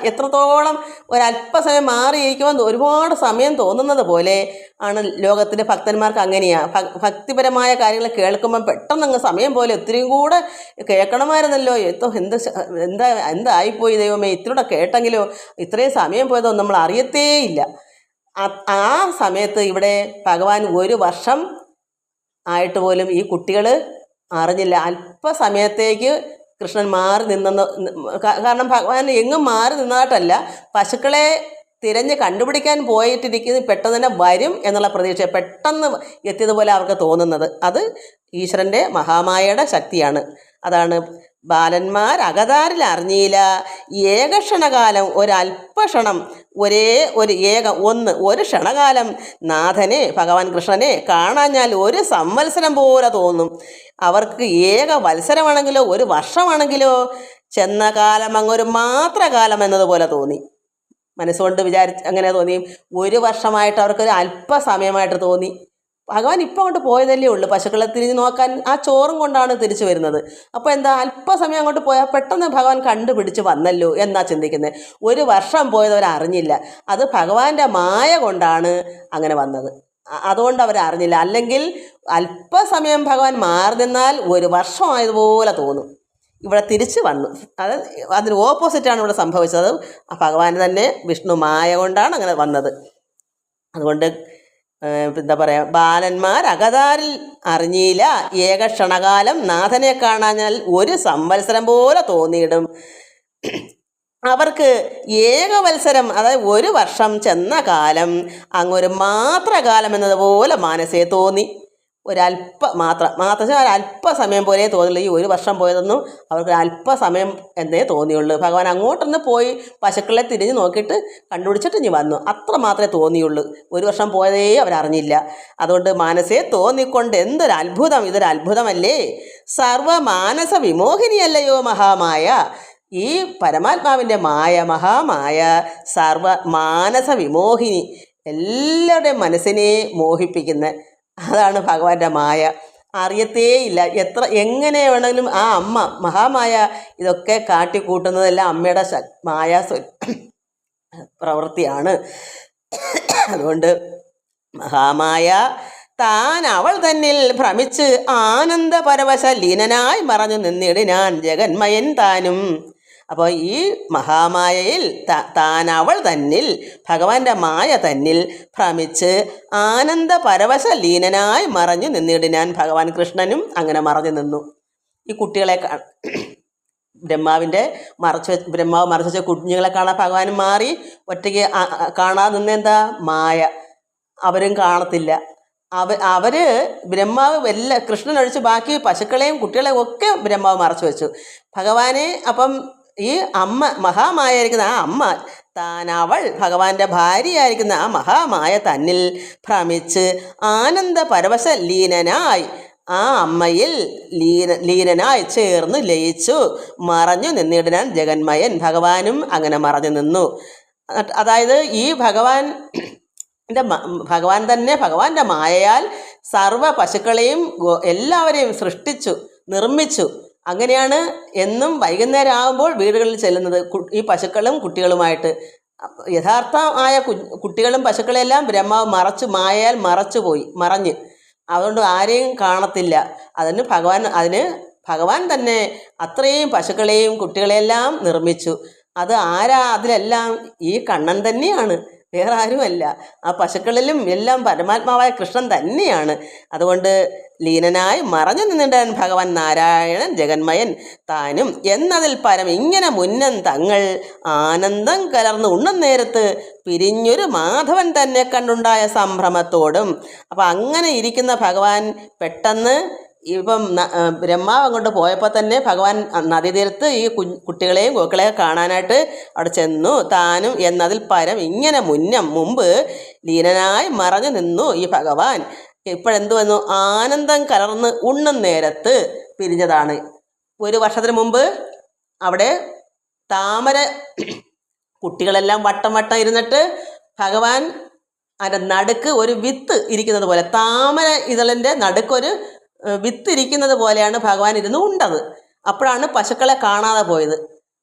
എത്രത്തോളം ഒരല്പസമയം മാറിയിരിക്കുമ്പോൾ ഒരുപാട് സമയം തോന്നുന്നത് പോലെ ആണ് ലോകത്തിലെ ഭക്തന്മാർക്ക്. അങ്ങനെയാണ് ഭക്തിപരമായ കാര്യങ്ങൾ കേൾക്കുമ്പം പെട്ടെന്ന് അങ്ങ് സമയം പോലെ ഒത്തിരിയും കൂടെ കേൾക്കണമായിരുന്നല്ലോ, എന്തായിപ്പോയി ദൈവമേ, ഇത്തിലൂടെ കേട്ടെങ്കിലോ, ഇത്രയും സമയം പോയതോ നമ്മൾ അറിയത്തേയില്ല. ആ സമയത്ത് ഇവിടെ ഭഗവാൻ 1 വർഷം ആയിട്ട് പോലും ഈ കുട്ടികൾ അറിഞ്ഞില്ല. അല്പസമയത്തേക്ക് കൃഷ്ണൻ മാറി നിന്നെന്ന്. കാരണം ഭഗവാൻ എങ്ങും മാറി നിന്നതായിട്ടല്ല, പശുക്കളെ തിരഞ്ഞ് കണ്ടുപിടിക്കാൻ പോയിട്ടിരിക്കുന്നത് പെട്ടെന്ന് തന്നെ വരും എന്നുള്ള പ്രതീക്ഷ പെട്ടെന്ന് എത്തിയതുപോലെ അവർക്ക് തോന്നുന്നത്. അത് ഈശ്വരൻ്റെ മഹാമായയുടെ ശക്തിയാണ്. അതാണ് ബാലന്മാരകതാരിൽ അറിഞ്ഞില്ല ഏകക്ഷണകാലം, ഒരല്പക്ഷണം, ഒരു ക്ഷണകാലം നാഥനെ, ഭഗവാൻ കൃഷ്ണനെ കാണാഞ്ഞാൽ ഒരു സംവത്സരം പോലെ തോന്നും. അവർക്ക് വത്സരമാണെങ്കിലോ 1 വർഷമാണെങ്കിലോ ചെന്ന കാലം അങ്ങൊരു മാത്രകാലം എന്നതുപോലെ തോന്നി. മനസ്സുകൊണ്ട് അങ്ങനെ തോന്നി. 1 വർഷമായിട്ട് അവർക്കൊരു അല്പസമയമായിട്ട് തോന്നി. ഭഗവാൻ ഇപ്പം അങ്ങോട്ട് പോയതല്ലേ ഉള്ളൂ, പശുക്കളെ തിരിഞ്ഞ് നോക്കാൻ ആ ചോറും കൊണ്ടാണ് തിരിച്ചു വരുന്നത്. അപ്പോൾ അല്പസമയം അങ്ങോട്ട് പോയാൽ പെട്ടെന്ന് ഭഗവാൻ കണ്ടുപിടിച്ച് വന്നല്ലോ എന്നാ ചിന്തിക്കുന്നത്. 1 വർഷം പോയതവരറിഞ്ഞില്ല. അത് ഭഗവാന്റെ മായ കൊണ്ടാണ് അങ്ങനെ വന്നത്. അതുകൊണ്ട് അവർ അറിഞ്ഞില്ല. അല്ലെങ്കിൽ അല്പസമയം ഭഗവാൻ മാറി നിന്നാൽ ഒരു വർഷമായതുപോലെ തോന്നും. ഇവിടെ തിരിച്ചു വന്നു. അത് അതിന് ഓപ്പോസിറ്റാണ് ഇവിടെ സംഭവിച്ചത്. ഭഗവാൻ തന്നെ വിഷ്ണു മായ കൊണ്ടാണ് അങ്ങനെ വന്നത്. അതുകൊണ്ട് എന്താ പറയുക, ബാലന്മാർ അകതാരിൽ അറിഞ്ഞില്ല ഏകക്ഷണകാലം നാഥനെ കാണാഞ്ഞാൽ ഒരു സംവത്സരം പോലെ തോന്നിയിടും. അവർക്ക് ഏകവത്സരം, അതായത് ഒരു വർഷം ചെന്ന കാലം അങ്ങൊരു മാത്രകാലം എന്നതുപോലെ മനസ്സേ തോന്നി. ഒരല്പസമയം പോലെ തോന്നില്ല. ഈ ഒരു വർഷം പോയതൊന്നും അവർക്ക് അല്പസമയം എന്നേ തോന്നിയുള്ളൂ. ഭഗവാൻ അങ്ങോട്ടൊന്ന് പോയി പശുക്കളെ തിരിഞ്ഞ് നോക്കിയിട്ട് കണ്ടുപിടിച്ചിട്ട് ഇനി വന്നു, അത്ര മാത്രമേ തോന്നിയുള്ളൂ. ഒരു വർഷം പോയതേ അവരറിഞ്ഞില്ല. അതുകൊണ്ട് മനസ്സേ തോന്നിക്കൊണ്ട് എന്തൊരു അത്ഭുതം, ഇതൊരു അത്ഭുതമല്ലേ! സർവമാനസ വിമോഹിനിയല്ലയോ മഹാമായ. ഈ പരമാത്മാവിൻ്റെ മായ, മഹാമായ സർവ മാനസ വിമോഹിനി, എല്ലാവരുടെയും മനസ്സിനെ മോഹിപ്പിക്കുന്ന അതാണ് ഭഗവാന്റെ മായ. അറിയത്തേയില്ല. എങ്ങനെ വേണമെങ്കിലും ആ അമ്മ മഹാമായ ഇതൊക്കെ കാട്ടിക്കൂട്ടുന്നതെല്ലാം അമ്മയുടെ മായ പ്രവൃത്തിയാണ്. അതുകൊണ്ട് മഹാമായ താൻ അവൾ തന്നിൽ ഭ്രമിച്ച് ആനന്ദപരവശ ലീനനായി മറഞ്ഞു നിന്നിടിനാൻ ജഗന്മയൻ താനും. അപ്പോൾ ഈ മഹാമായയിൽ താൻ അവൾ തന്നിൽ, ഭഗവാന്റെ മായ തന്നിൽ ഭ്രമിച്ച് ആനന്ദപരവശ ലീനനായി മറഞ്ഞു നിന്നിടിനാൻ. ഭഗവാൻ കൃഷ്ണനും അങ്ങനെ മറഞ്ഞു നിന്നു. ഈ കുട്ടികളെ ബ്രഹ്മാവ് മറച്ചു വെച്ച കുഞ്ഞുങ്ങളെ കാണാൻ ഭഗവാനും മാറി. ഒറ്റയ്ക്ക് കാണാതെ നിന്നെന്താ മായ, അവരും കാണത്തില്ല. അവര് ബ്രഹ്മാവ് കൃഷ്ണൻ ഒഴിച്ച് ബാക്കി പശുക്കളെയും കുട്ടികളെയും ഒക്കെ ബ്രഹ്മാവ് മറച്ചു വെച്ചു. ഭഗവാനെ അപ്പം ഈ അമ്മ മഹാമായായിരിക്കുന്ന ആ അമ്മ അവൾ ഭഗവാന്റെ ഭാര്യയായിരിക്കുന്ന ആ മഹാമായ തന്നിൽ ഭ്രമിച്ച് ആനന്ദ പരവശ ലീനനായി, ആ അമ്മയിൽ ലീനനായി ചേർന്ന് ലയിച്ചു മറഞ്ഞു നിന്നിടാൻ ജഗന്മയൻ. ഭഗവാനും അങ്ങനെ മറഞ്ഞു നിന്നു. അതായത് ഈ ഭഗവാൻ തന്നെ ഭഗവാന്റെ മായയാൽ സർവ പശുക്കളെയും എല്ലാവരെയും സൃഷ്ടിച്ചു, നിർമ്മിച്ചു. അങ്ങനെയാണ് എന്നും വൈകുന്നേരം ആകുമ്പോൾ വീടുകളിൽ ചെല്ലുന്നത് ഈ പശുക്കളും കുട്ടികളുമായിട്ട്. യഥാർത്ഥമായ കുട്ടികളും പശുക്കളെല്ലാം ബ്രഹ്മാവ് മായയാൽ മറഞ്ഞ്, അതുകൊണ്ട് ആരെയും കാണത്തില്ല. ഭഗവാൻ തന്നെ അത്രയും പശുക്കളെയും കുട്ടികളെയെല്ലാം നിർമ്മിച്ചു. അത് അതിലെല്ലാം ഈ കണ്ണൻ തന്നെയാണ്, വേറെ ആരുമല്ല. ആ പശുക്കളിലും എല്ലാം പരമാത്മാവായ കൃഷ്ണൻ തന്നെയാണ്. അതുകൊണ്ട് ലീനനായി മറഞ്ഞു നിന്നിടാൻ ഭഗവാൻ നാരായണൻ ജഗന്മയൻ താനും എന്നതിൽ പരം ഇങ്ങനെ മുന്നം തങ്ങൾ ആനന്ദം കലർന്ന് ഉണ്ണും നേരത്ത് പിരിഞ്ഞൊരു മാധവൻ തന്നെ കണ്ടുണ്ടായ സംഭ്രമത്തോടും. അപ്പം അങ്ങനെ ഇരിക്കുന്ന ഭഗവാൻ പെട്ടെന്ന് ഇപ്പം ബ്രഹ്മാവ് അങ്ങോട്ട് പോയപ്പോൾ തന്നെ ഭഗവാൻ നദീതീരത്ത് ഈ കുട്ടികളെയും ഗോക്കളെയും കാണാനായിട്ട് അവിടെ ചെന്നു. താനും എന്നതിൽ പരം ഇങ്ങനെ മുമ്പ് ലീനനായി മറഞ്ഞു നിന്നു ഈ ഭഗവാൻ. ഇപ്പോഴെന്തു വന്നു? ആനന്ദം കലർന്ന് ഉണ്ണും നേരത്ത് പിരിഞ്ഞതാണ്. ഒരു വർഷത്തിന് മുമ്പ് അവിടെ താമര കുട്ടികളെല്ലാം വട്ടം ഇരുന്നിട്ട് ഭഗവാൻ അതിൻ്റെ നടുക്ക് ഒരു വിത്ത് ഇരിക്കുന്നത് പോലെ, താമര ഇതളിൻ്റെ നടുക്കൊരു വിത്തിരിക്കുന്നത് പോലെയാണ് ഭഗവാൻ ഇരുന്ന് ഉണ്ടത്. അപ്പോഴാണ് പശുക്കളെ കാണാതെ പോയത്.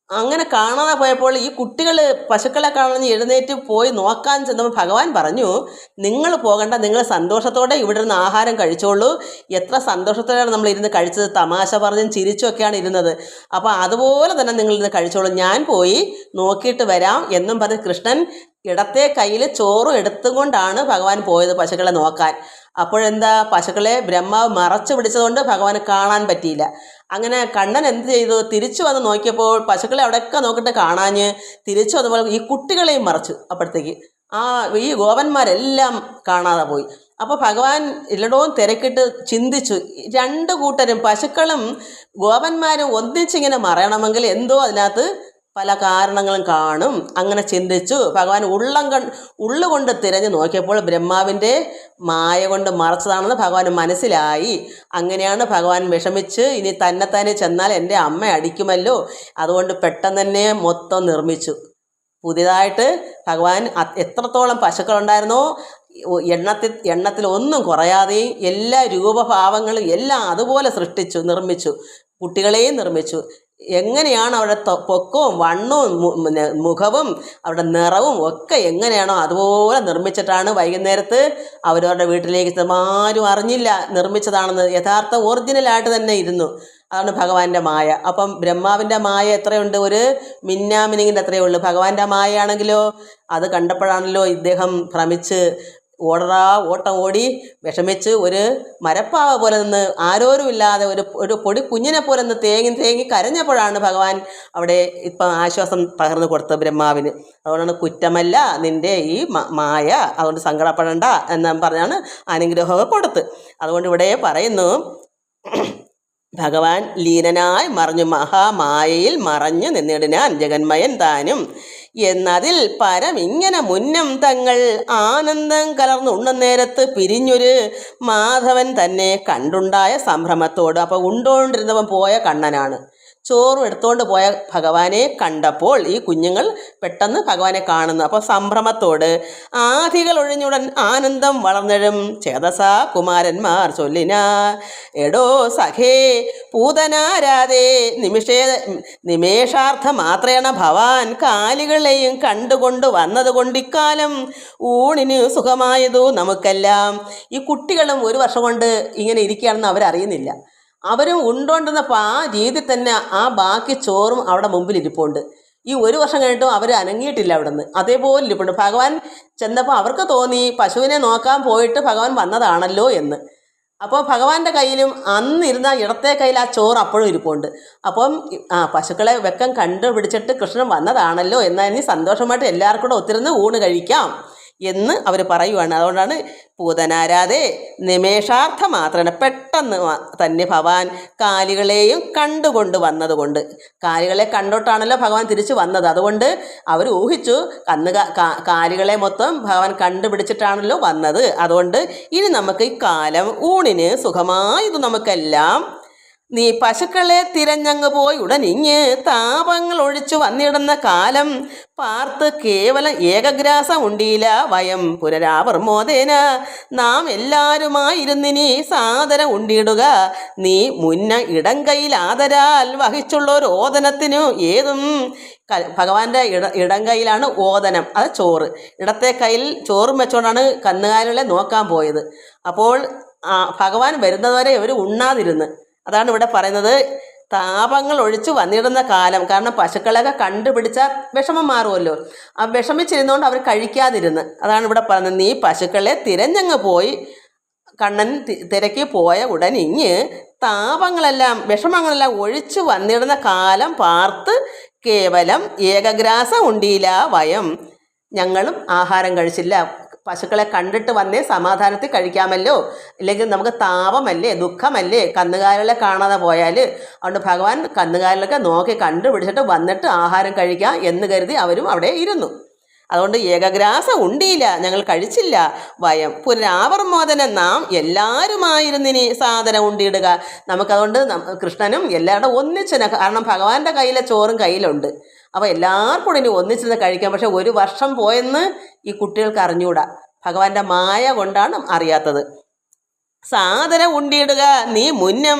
അങ്ങനെ കാണാതെ പോയപ്പോൾ ഈ കുട്ടികൾ പശുക്കളെ കാണാൻ എഴുന്നേറ്റ് പോയി നോക്കാൻ ചെന്നപ്പോൾ ഭഗവാൻ പറഞ്ഞു, നിങ്ങൾ പോകണ്ട, നിങ്ങൾ സന്തോഷത്തോടെ ഇവിടെ ഇരുന്ന് ആഹാരം കഴിച്ചോളൂ. എത്ര സന്തോഷത്തോടെയാണ് നമ്മൾ ഇരുന്ന് കഴിച്ചത്, തമാശ പറഞ്ഞും ചിരിച്ചുമൊക്കെയാണ് ഇരുന്നത്. അപ്പോൾ അതുപോലെ തന്നെ നിങ്ങളിരുന്ന് കഴിച്ചോളൂ, ഞാൻ പോയി നോക്കിയിട്ട് വരാം എന്നും പറഞ്ഞ് കൃഷ്ണൻ ഇടത്തെ കയ്യിൽ ചോറും എടുത്തുകൊണ്ടാണ് ഭഗവാൻ പോയത് പശുക്കളെ നോക്കാൻ. അപ്പോഴെന്താ, പശുക്കളെ ബ്രഹ്മാവ് മറച്ചു പിടിച്ചതുകൊണ്ട് ഭഗവാന് കാണാൻ പറ്റിയില്ല. അങ്ങനെ കണ്ണൻ എന്ത് ചെയ്തു? തിരിച്ചു വന്ന് നോക്കിയപ്പോൾ പശുക്കളെ അവിടെയൊക്കെ നോക്കിയിട്ട് കാണാഞ്ഞ് തിരിച്ചു വന്നപ്പോൾ ഈ കുട്ടികളെയും മറച്ചു. അപ്പോഴത്തേക്ക് ഈ ഗോപന്മാരെല്ലാം കാണാതെ പോയി. അപ്പോൾ ഭഗവാൻ എല്ലായിടവും തിരക്കിട്ട് ചിന്തിച്ചു, രണ്ടു കൂട്ടരും പശുക്കളും ഗോപന്മാരും ഒന്നിച്ചിങ്ങനെ മറയണമെങ്കിൽ എന്തോ അതിനകത്ത് പല കാരണങ്ങളും കാണും. അങ്ങനെ ചിന്തിച്ചു ഭഗവാൻ ഉള്ളുകൊണ്ട് തിരഞ്ഞു നോക്കിയപ്പോൾ ബ്രഹ്മാവിൻ്റെ മായ കൊണ്ട് മറച്ചതാണെന്ന് ഭഗവാൻ മനസ്സിലായി. അങ്ങനെയാണ് ഭഗവാൻ വിഷമിച്ച്, ഇനി തന്നെ ചെന്നാൽ എൻ്റെ അമ്മ അടിക്കുമല്ലോ, അതുകൊണ്ട് പെട്ടെന്ന് തന്നെ മൊത്തം നിർമ്മിച്ചു. പുതിയതായിട്ട് ഭഗവാൻ എത്രത്തോളം പശുക്കളുണ്ടായിരുന്നോ എണ്ണത്തിൽ ഒന്നും കുറയാതെയും എല്ലാ രൂപഭാവങ്ങളും എല്ലാം അതുപോലെ നിർമ്മിച്ചു. കുട്ടികളെയും നിർമ്മിച്ചു. എങ്ങനെയാണ് അവരുടെ പൊക്കവും വണ്ണവും മുഖവും അവരുടെ നിറവും ഒക്കെ എങ്ങനെയാണോ അതുപോലെ നിർമ്മിച്ചിട്ടാണ് വൈകുന്നേരത്ത് അവരവരുടെ വീട്ടിലേക്ക് ആരും അറിഞ്ഞില്ല നിർമ്മിച്ചതാണെന്ന്. യഥാർത്ഥ ഒറിജിനലായിട്ട് തന്നെ ഇരുന്നു. അതാണ് ഭഗവാന്റെ മായ. അപ്പം ബ്രഹ്മാവിൻ്റെ മായ എത്രയുണ്ട്? ഒരു മിന്നാമിനിങ്ങിൻ്റെ അത്രയേ ഉള്ളൂ. ഭഗവാന്റെ മായ ആണെങ്കിലോ അത് കണ്ടപ്പോഴാണല്ലോ ഇദ്ദേഹം ഭ്രമിച്ച് ഓട്ടം ഓടി വിഷമിച്ച് ഒരു മരപ്പാവ പോലെ നിന്ന് ആരോരുമില്ലാതെ ഒരു പൊടി കുഞ്ഞിനെ പോലെ നിന്ന് തേങ്ങി കരഞ്ഞപ്പോഴാണ് ഭഗവാൻ അവിടെ ഇപ്പം ആശ്വാസം പകർന്നു കൊടുത്തത് ബ്രഹ്മാവിന്. അതുകൊണ്ടാണ് കുറ്റമല്ല നിൻ്റെ ഈ മായ, അതുകൊണ്ട് സങ്കടപ്പെടണ്ട എന്ന് പറഞ്ഞാണ് അനുഗ്രഹമൊക്കെ കൊടുത്ത്. അതുകൊണ്ട് ഇവിടെ പറയുന്നു ഭഗവാൻ ലീനനായി മറഞ്ഞു മഹാമായയിൽ മറഞ്ഞു നിന്നിടിനാൻ ജഗന്മയൻ താനും എന്നതിൽ പരം ഇങ്ങനെ മുന്നം തങ്ങൾ ആനന്ദം കലർന്നുണ്ണ നേരത്ത് പിരിഞ്ഞൊരു മാധവൻ തന്നെ കണ്ടുണ്ടായ സംഭ്രമത്തോട്. അപ്പോൾ ഉണ്ടോണ്ടിരുന്നവൻ പോയ കണ്ണനാണ്. ചോറും എടുത്തുകൊണ്ട് പോയ ഭഗവാനെ കണ്ടപ്പോൾ ഈ കുഞ്ഞുങ്ങൾ പെട്ടെന്ന് ഭഗവാനെ കാണുന്നു. അപ്പോൾ സംഭ്രമത്തോട് ആധികൾ ഒഴിഞ്ഞുടൻ ആനന്ദം വളർന്നഴും ചേതസാ കുമാരന്മാർ ചൊല്ലിനാ എടോ സഖേ പൂതനാരാധേ നിമേഷാർത്ഥ മാത്രേണ ഭവാൻ കാലികളെയും കണ്ടുകൊണ്ട് വന്നതുകൊണ്ട് ഇക്കാലം ഊണിന് സുഖമായതു നമുക്കെല്ലാം. ഈ കുട്ടികളും ഒരു വർഷം കൊണ്ട് ഇങ്ങനെ ഇരിക്കുകയാണെന്ന് അവരറിയുന്നില്ല. അവരും ഉണ്ടോണ്ടിരുന്നപ്പോൾ ആ രീതി തന്നെ ആ ബാക്കി ചോറും അവിടെ മുമ്പിൽ ഇരിപ്പുണ്ട്. ഈ ഒരു വർഷം കഴിഞ്ഞിട്ടും അവർ അനങ്ങിയിട്ടില്ല അവിടെ നിന്ന്, അതേപോലെ ഇരിപ്പുണ്ട്. ഭഗവാൻ ചെന്നപ്പോൾ അവർക്ക് തോന്നി പശുവിനെ നോക്കാൻ പോയിട്ട് ഭഗവാൻ വന്നതാണല്ലോ എന്ന്. അപ്പോൾ ഭഗവാന്റെ കയ്യിലും അന്നിരുന്ന ഇടത്തെ കയ്യിൽ ആ ചോറ് അപ്പോഴും ഇരിപ്പുണ്ട്. അപ്പം പശുക്കളെ വെക്കം കണ്ടുപിടിച്ചിട്ട് കൃഷ്ണൻ വന്നതാണല്ലോ എന്നാൽ ഇനി സന്തോഷമായിട്ട് എല്ലാവർക്കും കൂടെ ഒത്തിരുന്ന് ഊണ് കഴിക്കാം എന്ന് അവർ പറയുവാണ്. അതുകൊണ്ടാണ് പൂതനാരാധേ നിമേഷാർത്ഥ മാത്രമാണ് പെട്ടെന്ന് തന്നെ ഭഗവാൻ കാലികളെയും കണ്ടുകൊണ്ട് വന്നതുകൊണ്ട്. കാലികളെ കണ്ടോട്ടാണല്ലോ ഭഗവാൻ തിരിച്ചു വന്നത്. അതുകൊണ്ട് അവർ ഊഹിച്ചു കാലികളെ മൊത്തം ഭഗവാൻ കണ്ടുപിടിച്ചിട്ടാണല്ലോ വന്നത്. അതുകൊണ്ട് ഇനി നമുക്ക് ഈ കാലം ഊണിന് സുഖമായത് നമുക്കെല്ലാം. നീ പശുക്കളെ തിരഞ്ഞങ്ങ് പോയി ഉടനിങ്ങ് താപങ്ങൾ ഒഴിച്ചു വന്നിടുന്ന കാലം പാർത്ത് കേവലം ഏകഗ്രാസം ഉണ്ടീല വയം പുനരാവർമോദേന നാം എല്ലാവരുമായിരുന്നിനി സാദരം ഉണ്ടിടുക നീ മുന്ന ഇടം കയ്യിൽ ആദരാൽ വഹിച്ചുള്ളൊരു ഓദനത്തിനു ഏതും. ഭഗവാന്റെ ഇടം കയ്യിലാണ് ഓദനം, അത് ചോറ്. ഇടത്തെ കയ്യിൽ ചോറും വെച്ചുകൊണ്ടാണ് കന്നുകാലികളെ നോക്കാൻ പോയത്. അപ്പോൾ ഭഗവാൻ വരുന്നതുവരെ ഇവർ ഉണ്ണാതിരുന്ന്. അതാണ് ഇവിടെ പറയുന്നത് താപങ്ങൾ ഒഴിച്ചു വന്നിടുന്ന കാലം. കാരണം പശുക്കളൊക്കെ കണ്ടുപിടിച്ചാൽ വിഷമം മാറുമല്ലോ. ആ വിഷമിച്ചിരുന്നുകൊണ്ട് അവർ കഴിക്കാതിരുന്ന്. അതാണ് ഇവിടെ പറയുന്നത് നീ പശുക്കളെ തിരഞ്ഞങ്ങ് പോയി കണ്ണൻ തിരക്കി പോയ ഉടനിങ്ങ് താപങ്ങളെല്ലാം വിഷമങ്ങളെല്ലാം ഒഴിച്ചു വന്നിടുന്ന കാലം പാർത്ത് കേവലം ഏകഗ്രാസം ഉണ്ടീല വയം ഞങ്ങളും ആഹാരം കഴിച്ചില്ല. പശുക്കളെ കണ്ടിട്ട് വന്നേ സമാധാനത്തിൽ കഴിക്കാമല്ലോ, ഇല്ലെങ്കിൽ നമുക്ക് താപമല്ലേ ദുഃഖമല്ലേ കന്നുകാലികളെ കാണാതെ പോയാൽ. അതുകൊണ്ട് ഭഗവാൻ കന്നുകാലികളൊക്കെ നോക്കി കണ്ടുപിടിച്ചിട്ട് വന്നിട്ട് ആഹാരം കഴിക്കാം എന്ന് കരുതി അവരും അവിടെ ഇരുന്നു. അതുകൊണ്ട് ഏകഗ്രാസം ഉണ്ടിയില്ല, ഞങ്ങൾ കഴിച്ചില്ല. വയം പുനരാവർമോദനം നാം എല്ലാവരുമായിരുന്നിനി സാധനം ഉണ്ടിയിടുക. നമുക്കതുകൊണ്ട് കൃഷ്ണനും എല്ലാവരുടെ ഒന്നിച്ചിന്, കാരണം ഭഗവാന്റെ കയ്യിലെ ചോറും കയ്യിലുണ്ട്. അപ്പോൾ എല്ലാവർക്കും കൂടി ഇനി ഒന്നിച്ചിരുന്ന് കഴിക്കാം. പക്ഷെ ഒരു വർഷം പോയെന്ന് ഈ കുട്ടികൾക്ക് അറിഞ്ഞൂടാ. ഭഗവാന്റെ മായ കൊണ്ടാണ് അറിയാത്തത്. സാദരം ഉണ്ടിയിടുക നീ മുന്നം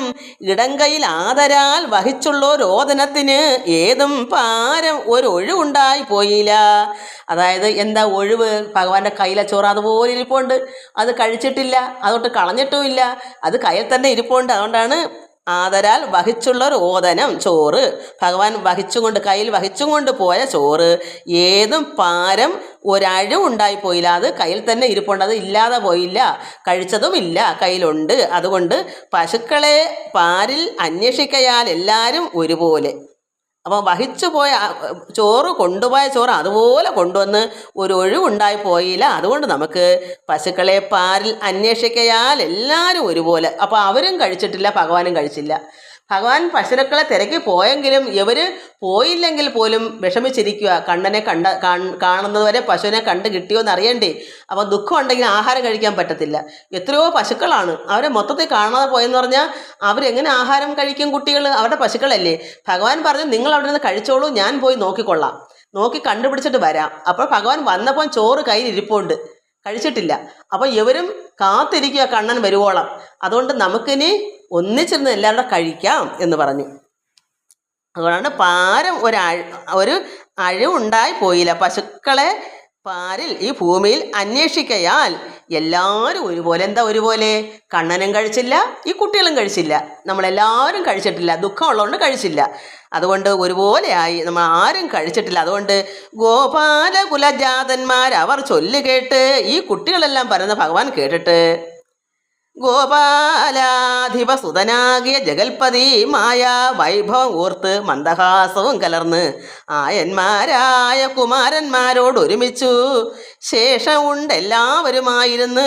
ഇടങ്കയിൽ ആദരാൽ വഹിച്ചുള്ളോരോദനത്തിന് ഏതും പാരം ഒരു ഒഴിവുണ്ടായി പോയില്ല. അതായത് എന്താ ഒഴിവ്? ഭഗവാന്റെ കയ്യിലെ ചോറ് അതുപോലെ ഇരിപ്പുണ്ട്, അത് കഴിച്ചിട്ടില്ല, അതൊട്ട് കളഞ്ഞിട്ടുമില്ല, അത് കയ്യിൽ തന്നെ ഇരിപ്പുണ്ട്. അതുകൊണ്ടാണ് ആദരാൽ വഹിച്ചുള്ളൊരു ഓദനം ചോറ്. ഭഗവാൻ കയ്യിൽ വഹിച്ചും കൊണ്ട് പോയ ചോറ് ഏതും പാരം ഒരഴിവുണ്ടായിപ്പോയില്ല, അത് കയ്യിൽ തന്നെ ഇരിപ്പുണ്ട്, അത് ഇല്ലാതെ പോയില്ല, കഴിച്ചതുമില്ല, കയ്യിലുണ്ട്. അതുകൊണ്ട് പശുക്കളെ പാരിൽ അന്വേഷിക്കയാൽ എല്ലാവരും ഒരുപോലെ. അപ്പോൾ വഹിച്ചു പോയ ചോറ് കൊണ്ടുപോയ ചോറ് അതുപോലെ കൊണ്ടുവന്ന് ഒരു ഒഴിവുണ്ടായി പോയില്ല. അതുകൊണ്ട് നമുക്ക് പശുക്കളെ പാരിൽ അന്വേഷിക്കയാൽ എല്ലാവരും ഒരുപോലെ. അപ്പോൾ അവരും കഴിച്ചിട്ടില്ല, ഭഗവാനും കഴിച്ചില്ല. ഭഗവാൻ പശുക്കളെ തിരക്കി പോയെങ്കിലും ഇവർ പോയില്ലെങ്കിൽ പോലും വിഷമിച്ചിരിക്കുക. കണ്ണനെ കാണുന്നതുവരെ പശുവിനെ കണ്ട് കിട്ടിയോ എന്ന് അറിയണ്ടേ. അപ്പോൾ ദുഃഖം ഉണ്ടെങ്കിൽ ആഹാരം കഴിക്കാൻ പറ്റത്തില്ല. എത്രയോ പശുക്കളാണ്, അവരെ മൊത്തത്തിൽ കാണാതെ പോയെന്ന് പറഞ്ഞാൽ അവരെങ്ങനെ ആഹാരം കഴിക്കും? കുട്ടികൾ അവരുടെ പശുക്കളല്ലേ. ഭഗവാൻ പറഞ്ഞു നിങ്ങൾ അവിടെ നിന്ന് കഴിച്ചോളൂ, ഞാൻ പോയി നോക്കിക്കൊള്ളാം, നോക്കി കണ്ടുപിടിച്ചിട്ട് വരാം. അപ്പോൾ ഭഗവാൻ വന്നപ്പോൾ ചോറ് കയ്യിൽ ഇരിപ്പുണ്ട്, കഴിച്ചിട്ടില്ല. അപ്പോൾ ഇവരും കാത്തിരിക്കുക കണ്ണൻ വരുവോളം. അതുകൊണ്ട് നമുക്കിനി ഒന്നിച്ചിരുന്ന് എല്ലാവരുടെ കഴിക്കാം എന്ന് പറഞ്ഞു. അതുകൊണ്ടാണ് പാരം ഒരു അഴിവുണ്ടായി പോയില്ല. പശുക്കളെ പാരിൽ ഈ ഭൂമിയിൽ അന്വേഷിക്കയാൽ എല്ലാവരും ഒരുപോലെ. എന്താ ഒരുപോലെ? കണ്ണനും കഴിച്ചില്ല, ഈ കുട്ടികളും കഴിച്ചില്ല, നമ്മളെല്ലാവരും കഴിച്ചിട്ടില്ല, ദുഃഖമുള്ളതുകൊണ്ട് കഴിച്ചില്ല. അതുകൊണ്ട് ഒരുപോലെയായി, നമ്മൾ ആരും കഴിച്ചിട്ടില്ല. അതുകൊണ്ട് ഗോപാല കുലജാതന്മാർ അവർ ചൊല്ലുകേട്ട്, ഈ കുട്ടികളെല്ലാം പറയുന്ന ഭഗവാൻ കേട്ടിട്ട് ഗോപാലാധിപസുതനാകിയ ജഗൽപതി മായ വൈഭവം ഓർത്ത് മന്ദഹാസവും കലർന്ന് ആയന്മാരായ കുമാരന്മാരോട് ഒരുമിച്ചു ശേഷം ഉണ്ടെല്ലാവരുമായിരുന്ന്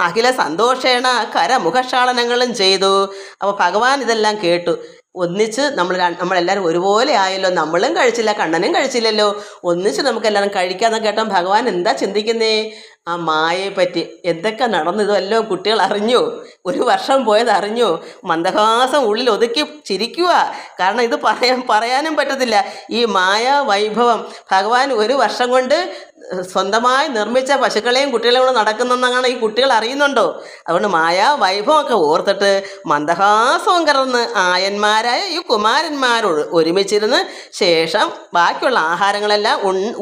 അഖില സന്തോഷേണ കരമുഖക്ഷാളനങ്ങളും ചെയ്തു. അപ്പോൾ ഭഗവാൻ ഇതെല്ലാം കേട്ടു. ഒന്നിച്ച് നമ്മളെല്ലാവരും ഒരുപോലെ ആയല്ലോ, നമ്മളും കഴിച്ചില്ല, കണ്ണനും കഴിച്ചില്ലല്ലോ, ഒന്നിച്ച് നമുക്കെല്ലാവരും കഴിക്കാമെന്ന് കേട്ടോ ഭഗവാൻ എന്താ ചിന്തിക്കുന്നേ? ആ മായയെ പറ്റി എന്തൊക്കെ നടന്നതല്ലോ കുട്ടികൾ അറിഞ്ഞു, ഒരു വർഷം പോയത് അറിഞ്ഞു. മന്ദഹാസം ഉള്ളിൽ ഒതുക്കി ചിരിക്കുക. കാരണം ഇത് പറയാനും പറ്റത്തില്ല. ഈ മായ വൈഭവം ഭഗവാൻ ഒരു വർഷം കൊണ്ട് സ്വന്തമായി നിർമ്മിച്ച പശുക്കളെയും കുട്ടികളെയും കൂടെ നടക്കുന്നെന്നാണ് ഈ കുട്ടികൾ അറിയുന്നുണ്ടോ? അതുകൊണ്ട് മായാ വൈഭവമൊക്കെ ഓർത്തിട്ട് മന്ദഹാസവും കലർന്ന് ആയന്മാരായ ഈ കുമാരന്മാരോട് ഒരുമിച്ചിരുന്ന് ശേഷം ബാക്കിയുള്ള ആഹാരങ്ങളെല്ലാം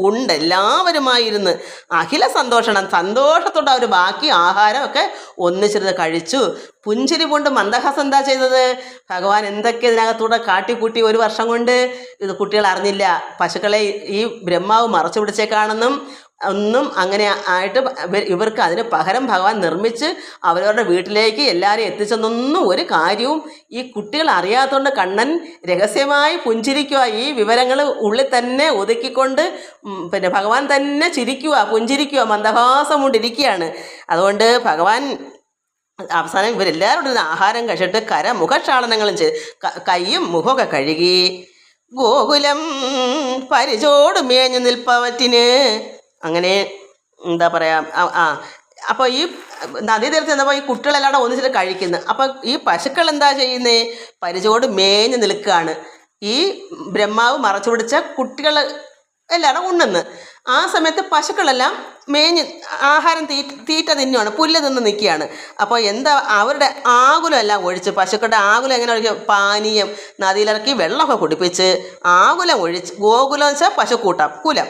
ഉണ്ടെല്ലാവരുമായിരുന്ന് അഖില സന്തോഷത്തോടെ അവർ ബാക്കി ആഹാരമൊക്കെ ഒന്നിച്ചിരുന്ന് കഴിച്ചു. പുഞ്ചിരി കൊണ്ട് മന്ദഹാസം എന്താ ചെയ്തത്? ഭഗവാൻ എന്തൊക്കെ ഇതിനകത്തൂടെ കാട്ടിക്കൂട്ടി ഒരു വർഷം കൊണ്ട്. ഇത് കുട്ടികൾ അറിഞ്ഞില്ല. പശുക്കളെ ഈ ബ്രഹ്മാവ് മറച്ചു പിടിച്ചേക്കാണെന്നും ഒന്നും അങ്ങനെ ആയിട്ട് ഇവർക്ക് അതിന് പകരം ഭഗവാൻ നിർമ്മിച്ച് അവരവരുടെ വീട്ടിലേക്ക് എല്ലാവരെയും എത്തിച്ചെന്നൊന്നും ഒരു കാര്യവും ഈ കുട്ടികൾ അറിയാത്തതുകൊണ്ട് കണ്ണൻ രഹസ്യമായി പുഞ്ചിരിക്കുക. ഈ വിവരങ്ങൾ ഉള്ളിൽ തന്നെ ഒതുക്കിക്കൊണ്ട് ഭഗവാൻ തന്നെ ചിരിക്കുക, പുഞ്ചിരിക്കുക, മന്ദഹാസം കൊണ്ടിരിക്കുകയാണ്. അതുകൊണ്ട് ഭഗവാൻ അവസാനം ഇവരെല്ലാവരും ആഹാരം കഴിച്ചിട്ട് മുഖക്ഷാളനങ്ങളും ചെയ്ത് കൈയും മുഖമൊക്കെ കഴുകി ഗോകുലം പരിചോട് മേഞ്ഞു നിൽപ്പവറ്റിന്. അങ്ങനെ എന്താ പറയുക, അപ്പോൾ ഈ നദീതീരത്ത് ചെന്നപ്പോൾ ഈ കുട്ടികളെല്ലാം ഒന്നിച്ചിട്ട് കഴിക്കുന്നു. അപ്പോൾ ഈ പശുക്കൾ എന്താ ചെയ്യുന്നത്? പരിചോട് മേഞ്ഞു നിൽക്കുകയാണ്. ഈ ബ്രഹ്മാവ് മറച്ചു പിടിച്ച കുട്ടികൾ എല്ലാവരും ഉണ്ണുന്നു. ആ സമയത്ത് പശുക്കളെല്ലാം മേഞ്ഞ് ആഹാരം തീറ്റ തിന്നുകയാണ്, പുല്ല് തിന്ന് നിൽക്കുകയാണ്. അപ്പോൾ എന്താ അവരുടെ ആകുലം എല്ലാം ഒഴിച്ച്, പശുക്കളുടെ ആകുലം എങ്ങനെ ഒഴിച്ച്, പാനീയം നദിയിലിറക്കി വെള്ളമൊക്കെ കുടിപ്പിച്ച് ആകുലം ഒഴിച്ച്, ഗോകുലം വെച്ചാൽ പശുക്കൂട്ടം, കുലം,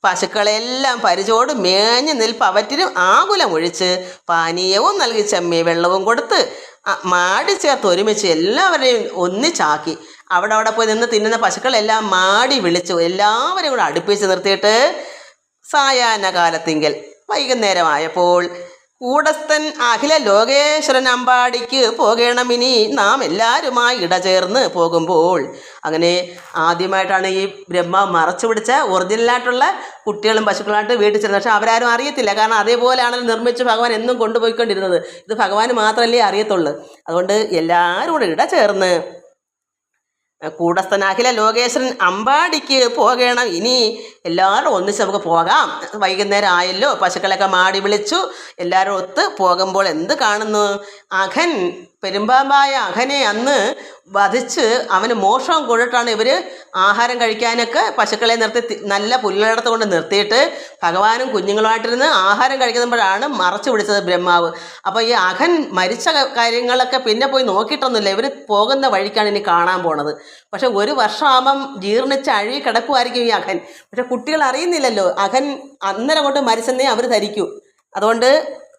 പശുക്കളെല്ലാം പരിചോട് മേഞ്ഞ് നിൽപ്പവറ്റിനും ആകുലം ഒഴിച്ച് പാനീയവും നൽകി ചെമ്മി വെള്ളവും കൊടുത്ത് മാടി ചേർത്ത് ഒരുമിച്ച് എല്ലാവരെയും ഒന്നിച്ചാക്കി. അവിടെ പോയി നിന്ന് തിന്നുന്ന പശുക്കളെല്ലാം മാടി വിളിച്ചു എല്ലാവരെയും കൂടെ അടുപ്പിച്ച് നിർത്തിയിട്ട് സായാഹ്ന കാലത്തിങ്കൽ വൈകുന്നേരമായപ്പോൾ കൂടസ്ഥൻ അഖില ലോകേശ്വരൻ അമ്പാടിക്ക് പോകണമിനി നാം എല്ലാവരുമായി ഇടചേർന്ന് പോകുമ്പോൾ. അങ്ങനെ ആദ്യമായിട്ടാണ് ഈ ബ്രഹ്മാവ് മറച്ചു പിടിച്ച ഒറിജിനലായിട്ടുള്ള കുട്ടികളും പശുക്കളായിട്ട് വീട്ടിൽ ചെല്ലുന്നത്. പക്ഷെ അവരാരും അറിയത്തില്ല. കാരണം അതേപോലെയാണല്ലോ നിർമ്മിച്ച് ഭഗവാൻ എന്നും കൊണ്ടുപോയിക്കൊണ്ടിരുന്നത്. ഇത് ഭഗവാന് മാത്രമല്ലേ അറിയത്തുള്ളൂ. അതുകൊണ്ട് എല്ലാവരും കൂടെ ഇടചേർന്ന് കൂടസ്ഥനാഖില ലോകേശ്വരൻ അമ്പാടിക്ക് പോകണം ഇനി, എല്ലാവരും ഒന്നിച്ച് നമുക്ക് പോകാം. വൈകുന്നേരം ആയല്ലോ, പശുക്കളൊക്കെ മാടി വിളിച്ചു. എല്ലാവരും ഒത്ത് പോകുമ്പോൾ എന്ത് കാണുന്നു? അഘൻ, പെരുമ്പാമ്പായ അഘനെ അന്ന് വധിച്ച് അവന് മോഷണം കൊണ്ടിട്ടാണ് ഇവർ ആഹാരം കഴിക്കാനൊക്കെ പശുക്കളെ നിർത്തി നല്ല പുല്ലിടത്ത് കൊണ്ട് നിർത്തിയിട്ട് ഭഗവാനും കുഞ്ഞുങ്ങളുമായിട്ടിരുന്ന് ആഹാരം കഴിക്കുമ്പോഴാണ് മറച്ചു പിടിച്ചത് ബ്രഹ്മാവ്. അപ്പോൾ ഈ അഘൻ മരിച്ച കാര്യങ്ങളൊക്കെ പിന്നെ പോയി നോക്കിയിട്ടൊന്നുമില്ല. ഇവർ പോകുന്ന വഴിക്കാണ് ഇനി കാണാൻ പോണത്. പക്ഷെ ഒരു വർഷമാകുമ്പം ജീർണിച്ച് അഴുകി കിടക്കുമായിരിക്കും ഈ അഘൻ. പക്ഷെ കുട്ടികൾ അറിയുന്നില്ലല്ലോ അഘൻ അന്നേരം കൊണ്ട് മരിച്ചെന്നേ അവർ ധരിക്കൂ. അതുകൊണ്ട്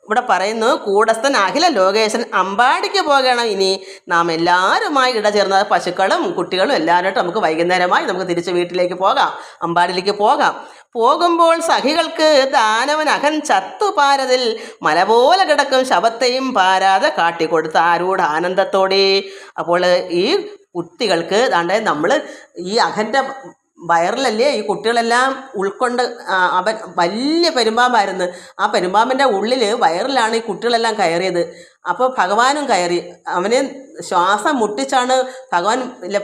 ഇവിടെ പറയുന്നു കൂടസ്ഥൻ അഖില ലോകേശൻ അമ്പാടിക്ക് പോകണം ഇനി നാം എല്ലാവരുമായി ഇടചേർന്ന പശുക്കളും കുട്ടികളും എല്ലാവരുമായിട്ട് നമുക്ക് വൈകുന്നേരമായി നമുക്ക് തിരിച്ച് വീട്ടിലേക്ക് പോകാം, അമ്പാടിലേക്ക് പോകാം. പോകുമ്പോൾ സഖികൾക്ക് ദാനവൻ അഘൻ ചത്തുപാരതിൽ മല പോലെ കിടക്കും ശവത്തെയും പാരാതെ കാട്ടിക്കൊടുത്ത ആരൂഢ ആനന്ദത്തോടെ. അപ്പോൾ ഈ കുട്ടികൾക്ക് ദാണ്ടെ നമ്മൾ ഈ അഘൻ്റെ വയറിലല്ലേ ഈ കുട്ടികളെല്ലാം ഉൾക്കൊണ്ട്, അവൻ വലിയ പെരുമ്പാമ്പായിരുന്നു. ആ പെരുമ്പാമ്പിൻ്റെ ഉള്ളിൽ വയറിലാണ് ഈ കുട്ടികളെല്ലാം കയറിയത്. അപ്പോൾ ഭഗവാനും കയറി അവനെ ശ്വാസം മുട്ടിച്ചാണ് ഭഗവാൻ.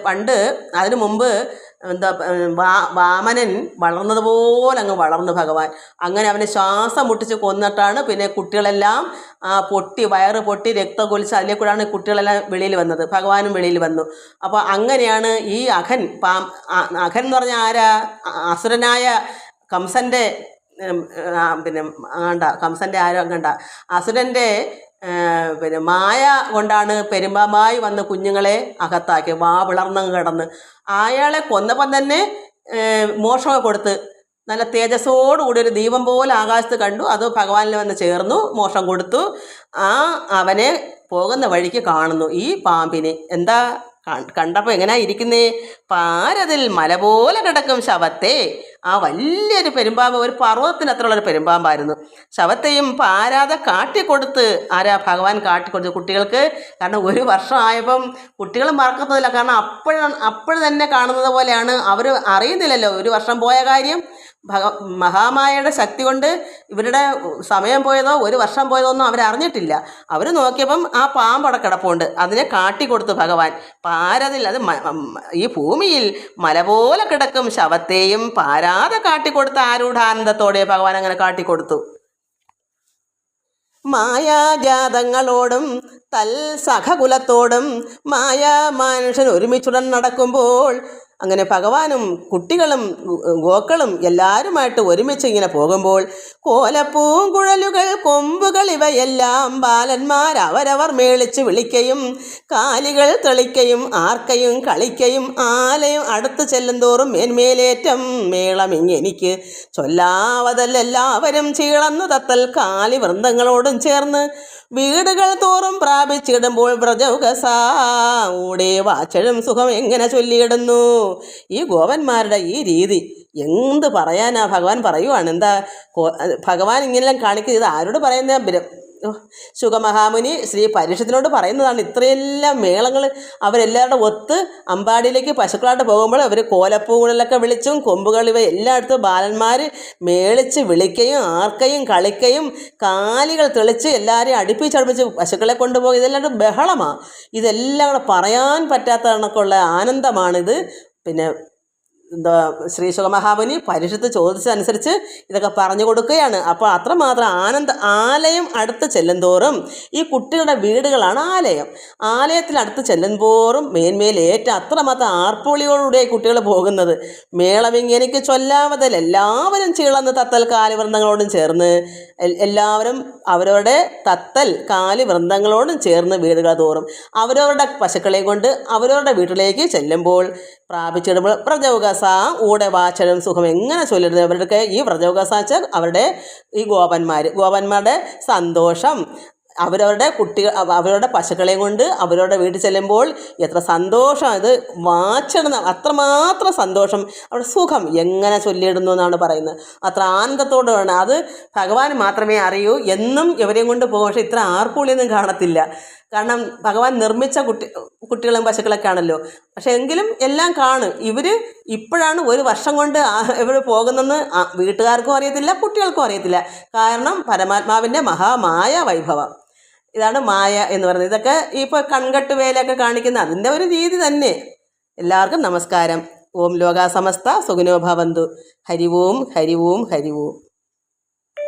പണ്ട് അതിനു മുമ്പ് എന്താ വാമനൻ വളർന്നതുപോലെ അങ്ങ് വളർന്നു ഭഗവാൻ. അങ്ങനെ അവനെ ശ്വാസം മുട്ടിച്ച് കൊന്നിട്ടാണ് പിന്നെ കുട്ടികളെല്ലാം പൊട്ടി, വയറ് പൊട്ടി രക്തം കൊലിച്ച് അതിലെ കൂടെയാണ് കുട്ടികളെല്ലാം വെളിയിൽ വന്നത്. ഭഗവാനും വെളിയിൽ വന്നു. അപ്പോൾ അങ്ങനെയാണ് ഈ അഘൻ അഘൻ എന്ന് പറഞ്ഞാൽ ആരാ? അസുരനായ കംസൻ്റെ കംസൻ്റെ ആരോ കണ്ട അസുരൻ്റെ പിന്നെ മായ കൊണ്ടാണ് പെരുമ്പാമ്പായി വന്ന് കുഞ്ഞുങ്ങളെ അകത്താക്കി വാ പിളർന്നങ്ങ് കിടന്ന്. അയാളെ കൊന്നപ്പം തന്നെ മോക്ഷമൊക്കെ കൊടുത്ത് നല്ല തേജസ്സോടുകൂടി ഒരു ദീപം പോലെ ആകാശത്ത് കണ്ടു. അത് ഭഗവാനിൽ വന്ന് ചേർന്നു, മോക്ഷം കൊടുത്തു. അവനെ പോകുന്ന വഴിക്ക് കാണുന്നു ഈ പാമ്പിനെ. എന്താ കണ്ടപ്പോൾ എങ്ങനെയാ ഇരിക്കുന്നേ? പാരതിൽ മല പോലെ കിടക്കും ശവത്തെ. ആ വലിയൊരു പെരുമ്പാമ്പ്, ഒരു പർവ്വതത്തിന് അത്രയുള്ളൊരു പെരുമ്പാമ്പായിരുന്നു. ശവത്തെയും പാരാതെ കാട്ടിക്കൊടുത്ത്. ആരാ? ഭഗവാൻ കാട്ടിക്കൊടുത്ത് കുട്ടികൾക്ക്. കാരണം ഒരു വർഷം ആയപ്പം കുട്ടികൾ മറക്കത്തില്ല. കാരണം അപ്പോഴും തന്നെ കാണുന്നത് പോലെയാണ്. അവർ അറിയുന്നില്ലല്ലോ ഒരു വർഷം പോയ കാര്യം. മഹാമായയുടെ ശക്തി കൊണ്ട് ഇവരുടെ സമയം പോയതോ ഒരു വർഷം പോയതോ ഒന്നും അവരറിഞ്ഞിട്ടില്ല. അവർ നോക്കിയപ്പം ആ പാമ്പട കിടപ്പുണ്ട്. അതിനെ കാട്ടിക്കൊടുത്തു ഭഗവാൻ. പാരതിൽ, അത് ഈ ഭൂമിയിൽ മല പോലെ കിടക്കും ശവത്തെയും പാരാതെ കാട്ടിക്കൊടുത്ത ആരൂഢാനന്ദത്തോടെ ഭഗവാൻ അങ്ങനെ കാട്ടിക്കൊടുത്തു. മായാജാതങ്ങളോടും തൽസഖകുലത്തോടും മായാ മനുഷ്യൻ ഒരുമിച്ചുടൻ നടക്കുമ്പോൾ, അങ്ങനെ ഭഗവാനും കുട്ടികളും ഗോക്കളും എല്ലാവരുമായിട്ട് ഒരുമിച്ച് ഇങ്ങനെ പോകുമ്പോൾ, കോലപ്പൂങ്കുഴലുകൾ കൊമ്പുകൾ ഇവയെല്ലാം ബാലന്മാർ അവരവർ മേളിച്ച് വിളിക്കയും കാലികൾ തെളിക്കയും ആർക്കയും കളിക്കയും ആലയും അടുത്ത് ചെല്ലുന്തോറും മേന്മേലേറ്റം മേളമിങ്ങെനിക്ക് ചൊല്ലാവതല്ലെല്ലാവരും ചീളന്നു തത്തൽ കാലി വൃന്ദങ്ങളോടും ചേർന്ന് വീടുകൾ തോറും പ്രാപിച്ചിടുമ്പോൾ വ്രജൗകസാടെ വാച്ചഴും സുഖം എങ്ങനെ ചൊല്ലിയിടുന്നു. ഈ ഗോപന്മാരുടെ ഈ രീതി എന്ത് പറയാനാ? ഭഗവാൻ പറയുവാണ്. എന്താ ഭഗവാൻ ഇങ്ങനെല്ലാം കാണിക്കുന്നത്? ഇത് ആരോട് പറയുന്ന? ശുഗമഹാമുനി ശ്രീ പരീക്ഷത്തിനോട് പറയുന്നതാണ്. ഇത്രയെല്ലാം മേളങ്ങൾ അവരെല്ലാവരുടെ ഒത്ത് അമ്പാടിയിലേക്ക് പശുക്കളായിട്ട് പോകുമ്പോൾ അവർ കോലപ്പൂങ്ങളിലൊക്കെ വിളിച്ചും കൊമ്പുകൾ ഇവ എല്ലായിടത്തും ബാലന്മാർ മേളിച്ച് വിളിക്കുകയും ആർക്കയും കളിക്കയും കാലികൾ തെളിച്ച് എല്ലാവരെയും അടുപ്പിച്ചടുപ്പിച്ച് പശുക്കളെ കൊണ്ടുപോകും. ഇതെല്ലാം ബഹളമാണ്. ഇതെല്ലാം കൂടെ പറയാൻ പറ്റാത്ത കണക്കുള്ള ആനന്ദമാണിത്. പിന്നെ എന്താ ശ്രീ ശുഗമഹാമുനി പരീക്ഷത്ത് ചോദിച്ചതനുസരിച്ച് ഇതൊക്കെ പറഞ്ഞു കൊടുക്കുകയാണ്. അപ്പോൾ അത്രമാത്രം ആലയം അടുത്ത് ചെല്ലുന്തോറും, ഈ കുട്ടികളുടെ വീടുകളാണ് ആലയം. ആലയത്തിനടുത്ത് ചെല്ലുന്തോറും മേന്മേലേറ്റ അത്രമാത്രം ആർപ്പുളിയോടുകൂടിയ കുട്ടികൾ പോകുന്നത്. മേളമിങ്ങെനിക്ക് ചൊല്ലാവതൽ എല്ലാവരും ചീളന്ന് തത്തൽ കാലിവൃന്ദങ്ങളോടും ചേർന്ന്, എല്ലാവരും അവരവരുടെ തത്തൽ കാലിവൃന്ദങ്ങളോടും ചേർന്ന് വീടുകൾ തോറും അവരവരുടെ പശുക്കളെ കൊണ്ട് അവരവരുടെ വീട്ടിലേക്ക് ചെല്ലുമ്പോൾ പ്രാപിച്ചിടുമ്പോൾ വ്രജൗകസ ഊടെ വാചരം സുഖം എങ്ങനെ ചൊല്ലിടുന്നത്? അവരുടെ ഈ വ്രജൗകസ വെച്ചാൽ അവരുടെ ഈ ഗോപന്മാരുടെ സന്തോഷം. അവരവരുടെ അവരുടെ പശുക്കളെയും കൊണ്ട് അവരവരുടെ വീട്ടിൽ ചെല്ലുമ്പോൾ എത്ര സന്തോഷം! ഇത് വാച്ചിടുന്ന അത്രമാത്രം സന്തോഷം. അവിടെ സുഖം എങ്ങനെ ചൊല്ലിയിടുന്നു എന്നാണ് പറയുന്നത്. അത്ര ആനന്ദത്തോടെ വേണം. അത് ഭഗവാൻ മാത്രമേ അറിയൂ. എന്നും ഇവരെയും കൊണ്ട് പോകും. പക്ഷേ ഇത്ര ആർപ്പുളിയൊന്നും കാണത്തില്ല. കാരണം ഭഗവാൻ നിർമ്മിച്ച കുട്ടികളും പശുക്കളൊക്കെ ആണല്ലോ. പക്ഷെ എങ്കിലും എല്ലാം കാണും. ഇവർ ഇപ്പോഴാണ് ഒരു വർഷം കൊണ്ട് ഇവർ പോകുന്നതെന്ന് വീട്ടുകാർക്കും അറിയത്തില്ല, കുട്ടികൾക്കും അറിയത്തില്ല. കാരണം പരമാത്മാവിൻ്റെ മഹാമായ വൈഭവം. ഇതാണ് മായ എന്ന് പറയുന്നത്. ഇതൊക്കെ ഇപ്പോൾ കൺകെട്ട് വേലയൊക്കെ കാണിക്കുന്ന അതിൻ്റെ ഒരു രീതി തന്നെ. എല്ലാവർക്കും നമസ്കാരം. ഓം ലോകാ സമസ്ത സുഖിനോ ഭവന്തു. ഹരി ഓം ഹരി ഓം ഹരി ഓം.